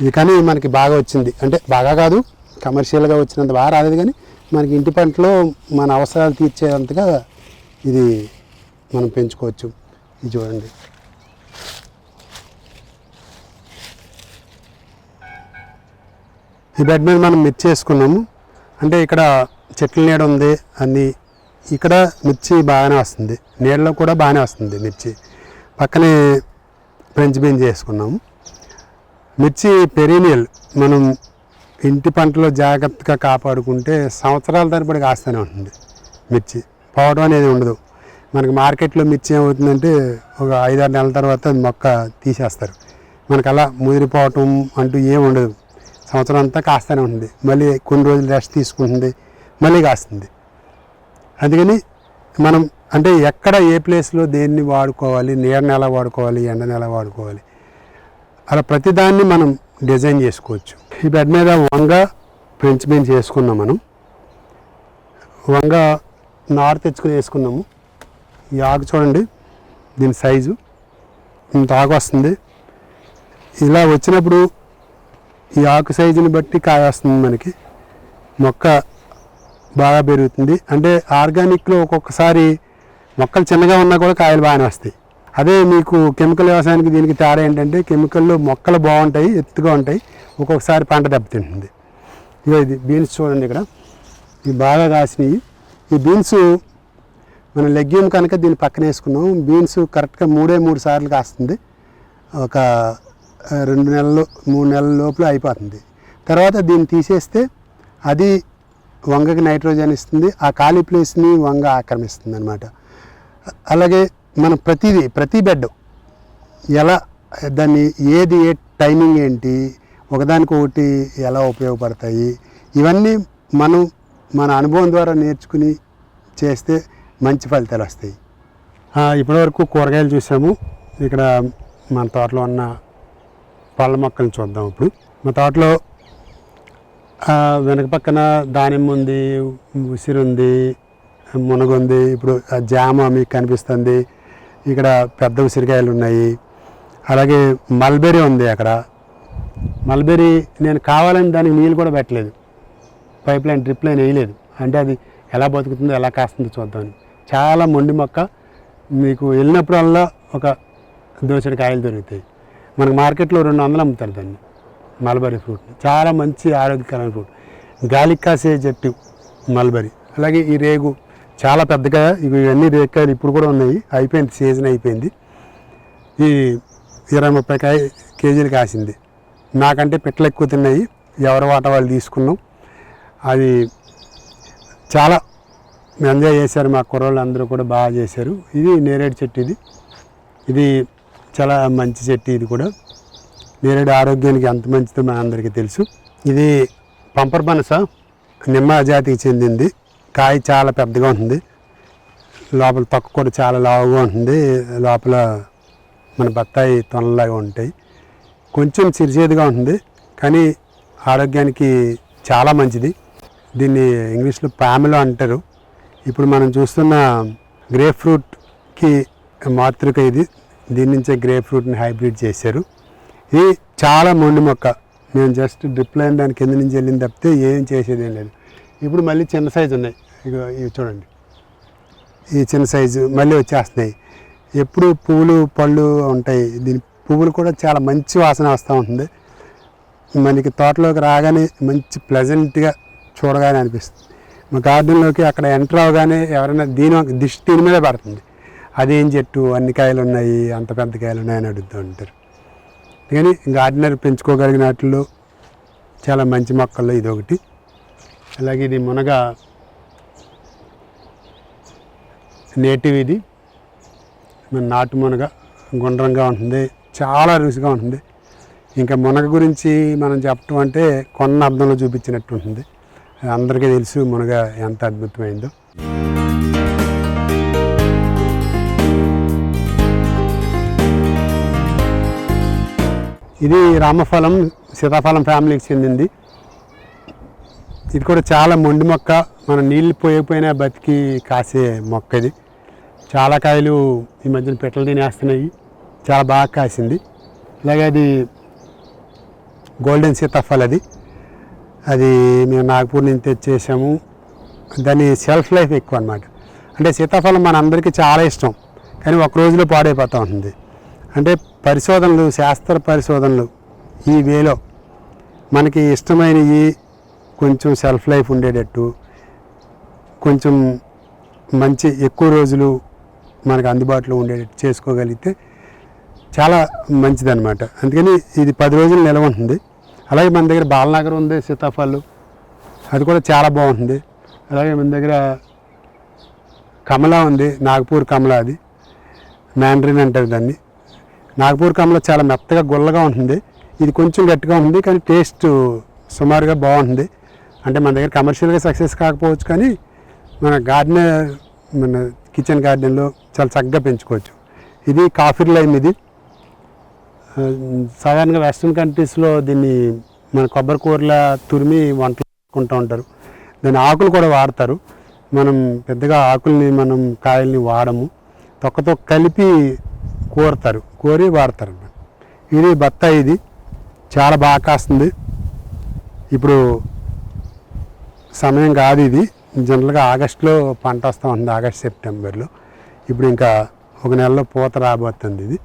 ఇది కానీ మనకి బాగా వచ్చింది, అంటే బాగా కాదు, కమర్షియల్గా వచ్చినంత బాగా రాలేదు, కానీ మనకి ఇంటి పంటలో మన అవసరాలు తీర్చేంతగా ఇది మనం పెంచుకోవచ్చు. ఇది చూడండి. ఈ బెడ్ మీద మనం మిర్చి వేసుకున్నాము. అంటే ఇక్కడ చెట్ల నీడ ఉంది, అన్నీ ఇక్కడ మిర్చి బాగానే వస్తుంది, నీళ్ళలో కూడా బాగానే వస్తుంది మిర్చి. పక్కనే ఫ్రెంచ్ బీన్స్ చేసుకున్నాము. మిర్చి పెరీనియల్, మనం ఇంటి పంటలో జాగ్రత్తగా కాపాడుకుంటే సంవత్సరాల తరబడి కాస్తూనే ఉంటుంది. మిర్చి పోవడం అనేది ఉండదు. మనకి మార్కెట్లో మిర్చి ఏమవుతుందంటే ఒక 5-6 నెలల తర్వాత మొక్క తీసేస్తారు. మనకు అలా ముదిరిపోవటం అంటూ ఏమి ఉండదు. సంవత్సరం అంతా కాస్తూనే ఉంటుంది. మళ్ళీ కొన్ని రోజులు రెస్ట్ తీసుకుంటుంది, మళ్ళీ కాస్తుంది. అందుకని మనం అంటే ఎక్కడ ఏ ప్లేస్లో దేన్ని వాడుకోవాలి, నీడని ఎలా వాడుకోవాలి, ఎండని ఎలా వాడుకోవాలి, అలా ప్రతిదాన్ని మనం డిజైన్ చేసుకోవచ్చు. ఈ బెడ్ మీద వంగ ఫ్రెంచ్ బీన్స్ వేసుకున్నాం. మనం వంగ నారు తెచ్చుకుని వేసుకున్నాము. ఈ ఆకు చూడండి, దీని సైజు ఇంత ఆకు వస్తుంది. ఇలా వచ్చినప్పుడు ఈ ఆకు సైజుని బట్టి కాయ వస్తుంది. మనకి మొక్క బాగా పెరుగుతుంది. అంటే ఆర్గానిక్లో ఒక్కొక్కసారి మొక్కలు చిన్నగా ఉన్నా కూడా కాయలు బాగానే వస్తాయి. అదే మీకు కెమికల్ వ్యవసాయానికి దీనికి తేడా ఏంటంటే కెమికల్లో మొక్కలు బాగుంటాయి, ఎత్తుగా ఉంటాయి, ఒక్కొక్కసారి పంట దెబ్బతింటుంది. ఇది బీన్స్ చూడండి, ఇక్కడ ఇవి బాగా కాసినాయి. ఈ బీన్స్ మన లెగ్యూమ్ కనుక దీన్ని పక్కన వేసుకున్నాం. బీన్స్ కరెక్ట్గా 3 సార్లు కాస్తుంది. ఒక 2 నెలలు 3 నెలల లోపల అయిపోతుంది. తర్వాత దీన్ని తీసేస్తే అది వంగకి నైట్రోజన్ ఇస్తుంది. ఆ ఖాళీ ప్లేస్ని వంగ ఆక్రమిస్తుంది అన్నమాట. అలాగే మనం ప్రతి బెడ్ ఎలా దాన్ని ఏది ఏ టైమింగ్ ఏంటి, ఒకదానికొకటి ఎలా ఉపయోగపడతాయి, ఇవన్నీ మనం మన అనుభవం ద్వారా నేర్చుకుని చేస్తే మంచి ఫలితాలు వస్తాయి. ఇప్పటివరకు కూరగాయలు చూసాము. ఇక్కడ మన తోటలో ఉన్న పళ్ళ మొక్కలను చూద్దాం. ఇప్పుడు మా తోటలో వెనక పక్కన దానిమ్మ ఉంది, ఉసిరి ఉంది, మునగ ఉంది. ఇప్పుడు జామ మీకు కనిపిస్తుంది. ఇక్కడ పెద్ద ఉసిరికాయలు ఉన్నాయి. అలాగే మల్బెరీ ఉంది. అక్కడ మల్బెరీ నేను కావాలని దానికి నీళ్ళు కూడా పెట్టలేదు, పైప్ లైన్ డ్రిప్ లైన్ వేయలేదు. అంటే అది ఎలా బతుకుతుందో ఎలా కాస్తుందో చూద్దామని. చాలా మొండి మొక్క. మీకు వెళ్ళినప్పుడల్లా ఒక దోసెడు కాయలు దొరుకుతాయి. మనకు మార్కెట్లో 200 అమ్ముతారు దాన్ని, మల్బరీ ఫ్రూట్. చాలా మంచి ఆరోగ్యకరమైన ఫ్రూట్. గాలికి కాసే చెట్టు మల్బరీ. అలాగే ఈ రేగు చాలా పెద్దగా, ఇవన్నీ రేగుకాయలు ఇప్పుడు కూడా ఉన్నాయి. అయిపోయింది, సీజన్ అయిపోయింది. ఈ 20-30 కేజీలు కాసింది. నాకంటే పిట్టలు ఎక్కువ తిన్నాయి. ఎవరి వాట వాళ్ళు తీసుకున్నాం. అది చాలా ఎంజాయ్ చేశారు. మా కుర్రోళ్ళు అందరూ కూడా బాగా చేశారు. ఇది నేరేడు చెట్టు. ఇది చాలా మంచి చెట్టు. ఇది కూడా నేరేడు ఆరోగ్యానికి ఎంత మంచిదో మన అందరికీ తెలుసు. ఇది పంపర్ పనస, నిమ్మ జాతికి చెందింది. కాయ చాలా పెద్దగా ఉంటుంది. లోపల తొక్క కూడా చాలా లావుగా ఉంటుంది. లోపల మన బత్తాయి తొనలాగా ఉంటాయి. కొంచెం చిరుచేదుగా ఉంటుంది, కానీ ఆరోగ్యానికి చాలా మంచిది. దీన్ని ఇంగ్లీష్లో పామెలో అంటారు. ఇప్పుడు మనం చూస్తున్న గ్రేప్ ఫ్రూట్కి మాతృక ఇది. దీని నుంచే గ్రేప్ ఫ్రూట్ని హైబ్రిడ్ చేశారు. ఇది చాలా మొండి మొక్క. మేము జస్ట్ డ్రిప్ లైన్ దాని కింద నుంచి వెళ్ళింది తప్పితే ఏం చేసేది ఏం లేదు. ఇప్పుడు మళ్ళీ చిన్న సైజు ఉన్నాయి. ఇవి చూడండి, ఈ చిన్న సైజు మళ్ళీ వచ్చేస్తున్నాయి. ఎప్పుడు పువ్వులు పళ్ళు ఉంటాయి. దీని పువ్వులు కూడా చాలా మంచి వాసన వస్తూ ఉంటుంది. మనకి తోటలోకి రాగానే మంచి ప్లెజెంట్గా చూడగానే అనిపిస్తుంది. మా గార్డెన్లోకి అక్కడ ఎంటర్ అవగానే ఎవరైనా దీని మీద పడుతుంది. అదేం చెట్టు, అన్ని కాయలు ఉన్నాయి, అంత పెద్ద కాయలు ఉన్నాయని అడుగుతూ ఉంటారు. కానీ గార్డెనర్ పెంచుకోగలిగిన వాటిల్లో చాలా మంచి మొక్కల్లో ఇది ఒకటి. అలాగే ఇది మునగ నేటివ్. ఇది మన నాటు మునగ, గుండ్రంగా ఉంటుంది, చాలా రుచిగా ఉంటుంది. ఇంకా మునగ గురించి మనం చెప్పటం అంటే కొన్న అర్థంలో చూపించినట్టు ఉంటుంది. అందరికీ తెలుసు మునగ ఎంత అద్భుతమైందో. ఇది రామఫలం, సీతాఫలం ఫ్యామిలీకి చెందింది. ఇది కూడా చాలా మొండి మొక్క. మనం నీళ్ళు పోయకపోయినా బతికి కాసే మొక్క ఇది. చాలా కాయలు ఈ మధ్యన పెట్టలు తినేస్తున్నాయి. చాలా బాగా కాసింది. అలాగే అది గోల్డెన్ సీతాఫలం. అది మేము నాగపూర్ నుంచి తెచ్చేసాము. దాని సెల్ఫ్ లైఫ్ ఎక్కువ అన్నమాట. అంటే సీతాఫలం మన అందరికీ చాలా ఇష్టం, కానీ ఒక రోజులో పాడైపోతూ ఉంటుంది. అంటే పరిశోధనలు, శాస్త్ర పరిశోధనలు ఈ వేలో మనకి ఇష్టమైనవి కొంచెం సెల్ఫ్ లైఫ్ ఉండేటట్టు, కొంచెం మంచి ఎక్కువ రోజులు మనకు అందుబాటులో ఉండేటట్టు చేసుకోగలిగితే చాలా మంచిదన్నమాట. అందుకని ఇది 10 రోజులు నిల్వ ఉంటుంది. అలాగే మన దగ్గర బాలనగర్ ఉంది, సీతాఫలం, అది కూడా చాలా బాగుంటుంది. అలాగే మన దగ్గర కమలా ఉంది, నాగపూర్ కమలా, అది మ్యాండ్రిన్ అంటారు దాన్ని. నాగపూర్ కమలా చాలా మెత్తగా గుల్లగా ఉంటుంది, ఇది కొంచెం గట్టిగా ఉంటుంది, కానీ టేస్ట్ సుమారుగా బాగుంటుంది. అంటే మన దగ్గర కమర్షియల్గా సక్సెస్ కాకపోవచ్చు, కానీ మన మన కిచెన్ గార్డెన్లో చాలా చక్కగా పెంచుకోవచ్చు. ఇది కాఫీ లైమ్. ఇది సాధారణంగా వెస్ట్రన్ కంట్రీస్లో దీన్ని మన కొబ్బరి కూరలా తురిమి వంటలు చేసుకుంటూ ఉంటారు. దాని ఆకులు కూడా వాడతారు. మనం పెద్దగా ఆకుల్ని మనం కాయల్ని వాడము, తొక్కతో కలిపి కోరి వాడతారు అన్నమాట. ఇది బత్తాయి, ఇది చాలా బాగా కాస్తుంది. ఇప్పుడు సమయం కాదు, ఇది జనరల్గా ఆగస్టులో పంట వస్తూ ఉంటుంది, ఆగస్ట్ సెప్టెంబర్లో. ఇప్పుడు ఇంకా ఒక నెలలో పూత రాబోతుంది ఇది.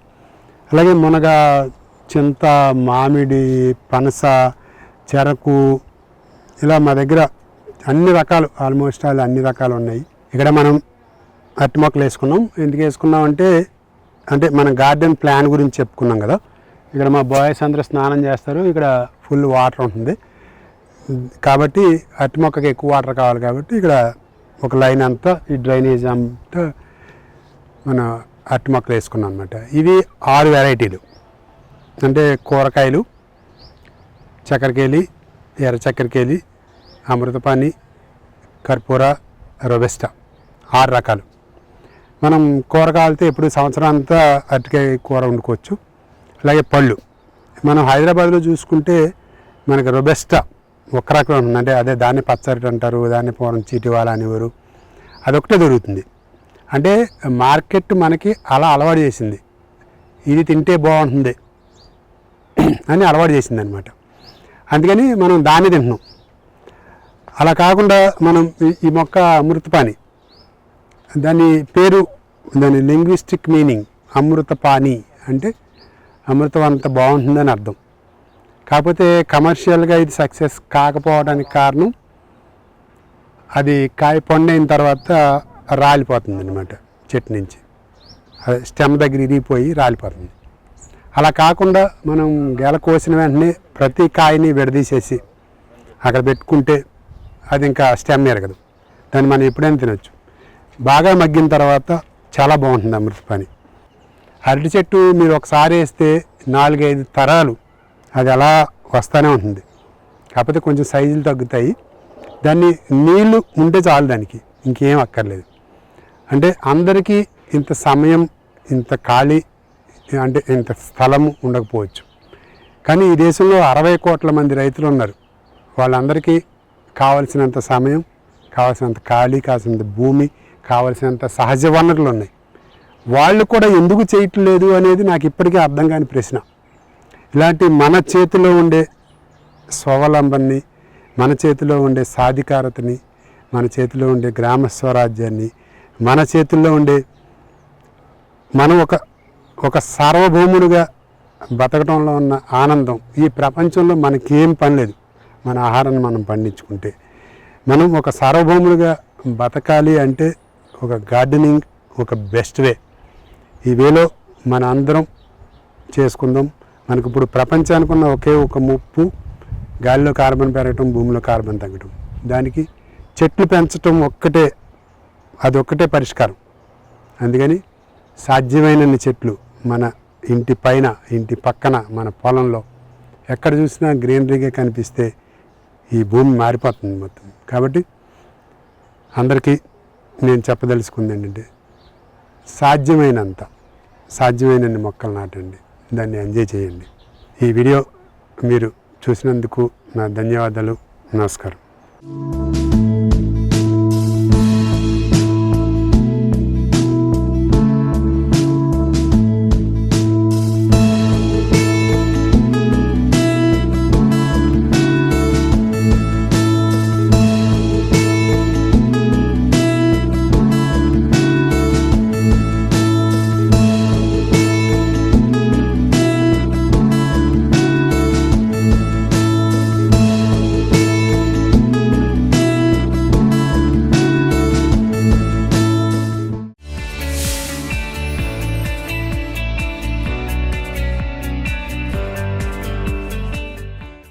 అలాగే మునగ, చింత, మామిడి, పనస, చెరకు, ఇలా మా దగ్గర అన్ని రకాలు, ఆల్మోస్ట్ అన్ని రకాలు ఉన్నాయి. ఇక్కడ మనం అరటి మొక్కలు వేసుకున్నాం. ఎందుకు వేసుకున్నాం అంటే మన గార్డెన్ ప్లాన్ గురించి చెప్పుకున్నాం కదా. ఇక్కడ మా బాయ్స్ అందరూ స్నానం చేస్తారు, ఇక్కడ ఫుల్ వాటర్ ఉంటుంది కాబట్టి అరటి మొక్కకి ఎక్కువ వాటర్ కావాలి కాబట్టి ఇక్కడ ఒక లైన్ అంతా ఈ డ్రైనేజ్ అంతా మన అరటి మొక్కలు వేసుకున్నాం అనమాట. ఇవి 6 వెరైటీలు, అంటే కూరకాయలు, చక్కెరకేళి, ఎర్ర చక్కెరకేళి, అమృతపాణి, కర్పూర, రొబెస్టా, 6 రకాలు. మనం కూరగాయలతో ఎప్పుడు సంవత్సరం అంతా అరటికాయ కూర వండుకోవచ్చు. అలాగే పళ్ళు మనం హైదరాబాద్లో చూసుకుంటే మనకి రొబెస్టా ఒక రకం ఉంది, అంటే అదే దాన్ని పచ్చరటి అంటారు, దాన్ని పూర్వం చీటివాల అనేవారు, అదొకటే దొరుకుతుంది. అంటే మార్కెట్ మనకి అలా అలవాటు చేసింది, ఇది తింటే బాగుంటుంది అని అలవాటు చేసింది అనమాట. అందుకని మనం దాన్ని తింటున్నాం. అలా కాకుండా మనం ఈ మొక్క అమృతపాణి, దాని పేరు, దాని లింగ్విస్టిక్ మీనింగ్ అమృతపాణి అంటే అమృతం అంత బాగుంటుందని అర్థం. కాకపోతే కమర్షియల్గా ఇది సక్సెస్ కాకపోవడానికి కారణం అది కాయ పండైన తర్వాత రాలిపోతుంది అన్నమాట చెట్టు నుంచి, అదే స్టెమ్ దగ్గర ఇరిగిపోయి రాలిపోతుంది. అలా కాకుండా మనం గెల కోసిన వెంటనే ప్రతి కాయని విడదీసేసి అక్కడ పెట్టుకుంటే అది ఇంకా స్టెమ్ ఎరగదు, దాన్ని మనం ఎప్పుడైనా తినొచ్చు. బాగా మగ్గిన తర్వాత చాలా బాగుంటుంది అమృతపాణి. అరటి చెట్టు మీరు ఒకసారి వేస్తే 4-5 తరాలు అది అలా వస్తూనే ఉంటుంది. కాకపోతే కొంచెం సైజులు తగ్గుతాయి. దాన్ని నీళ్లు ఉంటే చాలు, దానికి ఇంకేం అక్కర్లేదు. అంటే అందరికీ ఇంత సమయం, ఇంత ఖాళీ, అంటే ఇంత స్థలము ఉండకపోవచ్చు. కానీ ఈ దేశంలో 60 కోట్ల మంది రైతులు ఉన్నారు. వాళ్ళందరికీ కావలసినంత సమయం, కావాల్సినంత ఖాళీ, కావాల్సినంత భూమి, కావలసినంత సహజ వనరులు ఉన్నాయి. వాళ్ళు కూడా ఎందుకు చేయట్లేదు అనేది నాకు ఇప్పటికీ అర్థం కాని ప్రశ్న. ఇలాంటి మన చేతిలో ఉండే స్వావలంబనని, మన చేతిలో ఉండే సాధికారతని, మన చేతిలో ఉండే గ్రామ స్వరాజ్యాన్ని, మన చేతుల్లో ఉండే మనం ఒక సార్వభౌముడిగా బతకడంలో ఉన్న ఆనందం, ఈ ప్రపంచంలో మనకేం పని లేదు. మన ఆహారాన్ని మనం పండించుకుంటే మనం ఒక సార్వభౌముడిగా బతకాలి అంటే ఒక గార్డెనింగ్ ఒక బెస్ట్ వే. ఈ వేలో మన అందరం చేసుకుందాం. మనకు ఇప్పుడు ప్రపంచానికి ఉన్న ఒకే ఒక ముప్పు గాలిలో కార్బన్ పెరగటం, భూమిలో కార్బన్ తగ్గటం. దానికి చెట్లు పెంచటం అదొక్కటే పరిష్కారం. అందుకని సాధ్యమైనన్ని చెట్లు మన ఇంటి పైన, ఇంటి పక్కన, మన పొలంలో ఎక్కడ చూసినా గ్రీనరీగా కనిపిస్తే ఈ భూమి మారిపోతుంది మొత్తం. కాబట్టి అందరికీ నేను చెప్పదలుచుకుంది ఏంటంటే సాధ్యమైనన్ని మొక్కలు నాటండి, దాన్ని ఎంజాయ్ చేయండి. ఈ వీడియో మీరు చూసినందుకు నా ధన్యవాదాలు. నమస్కారం.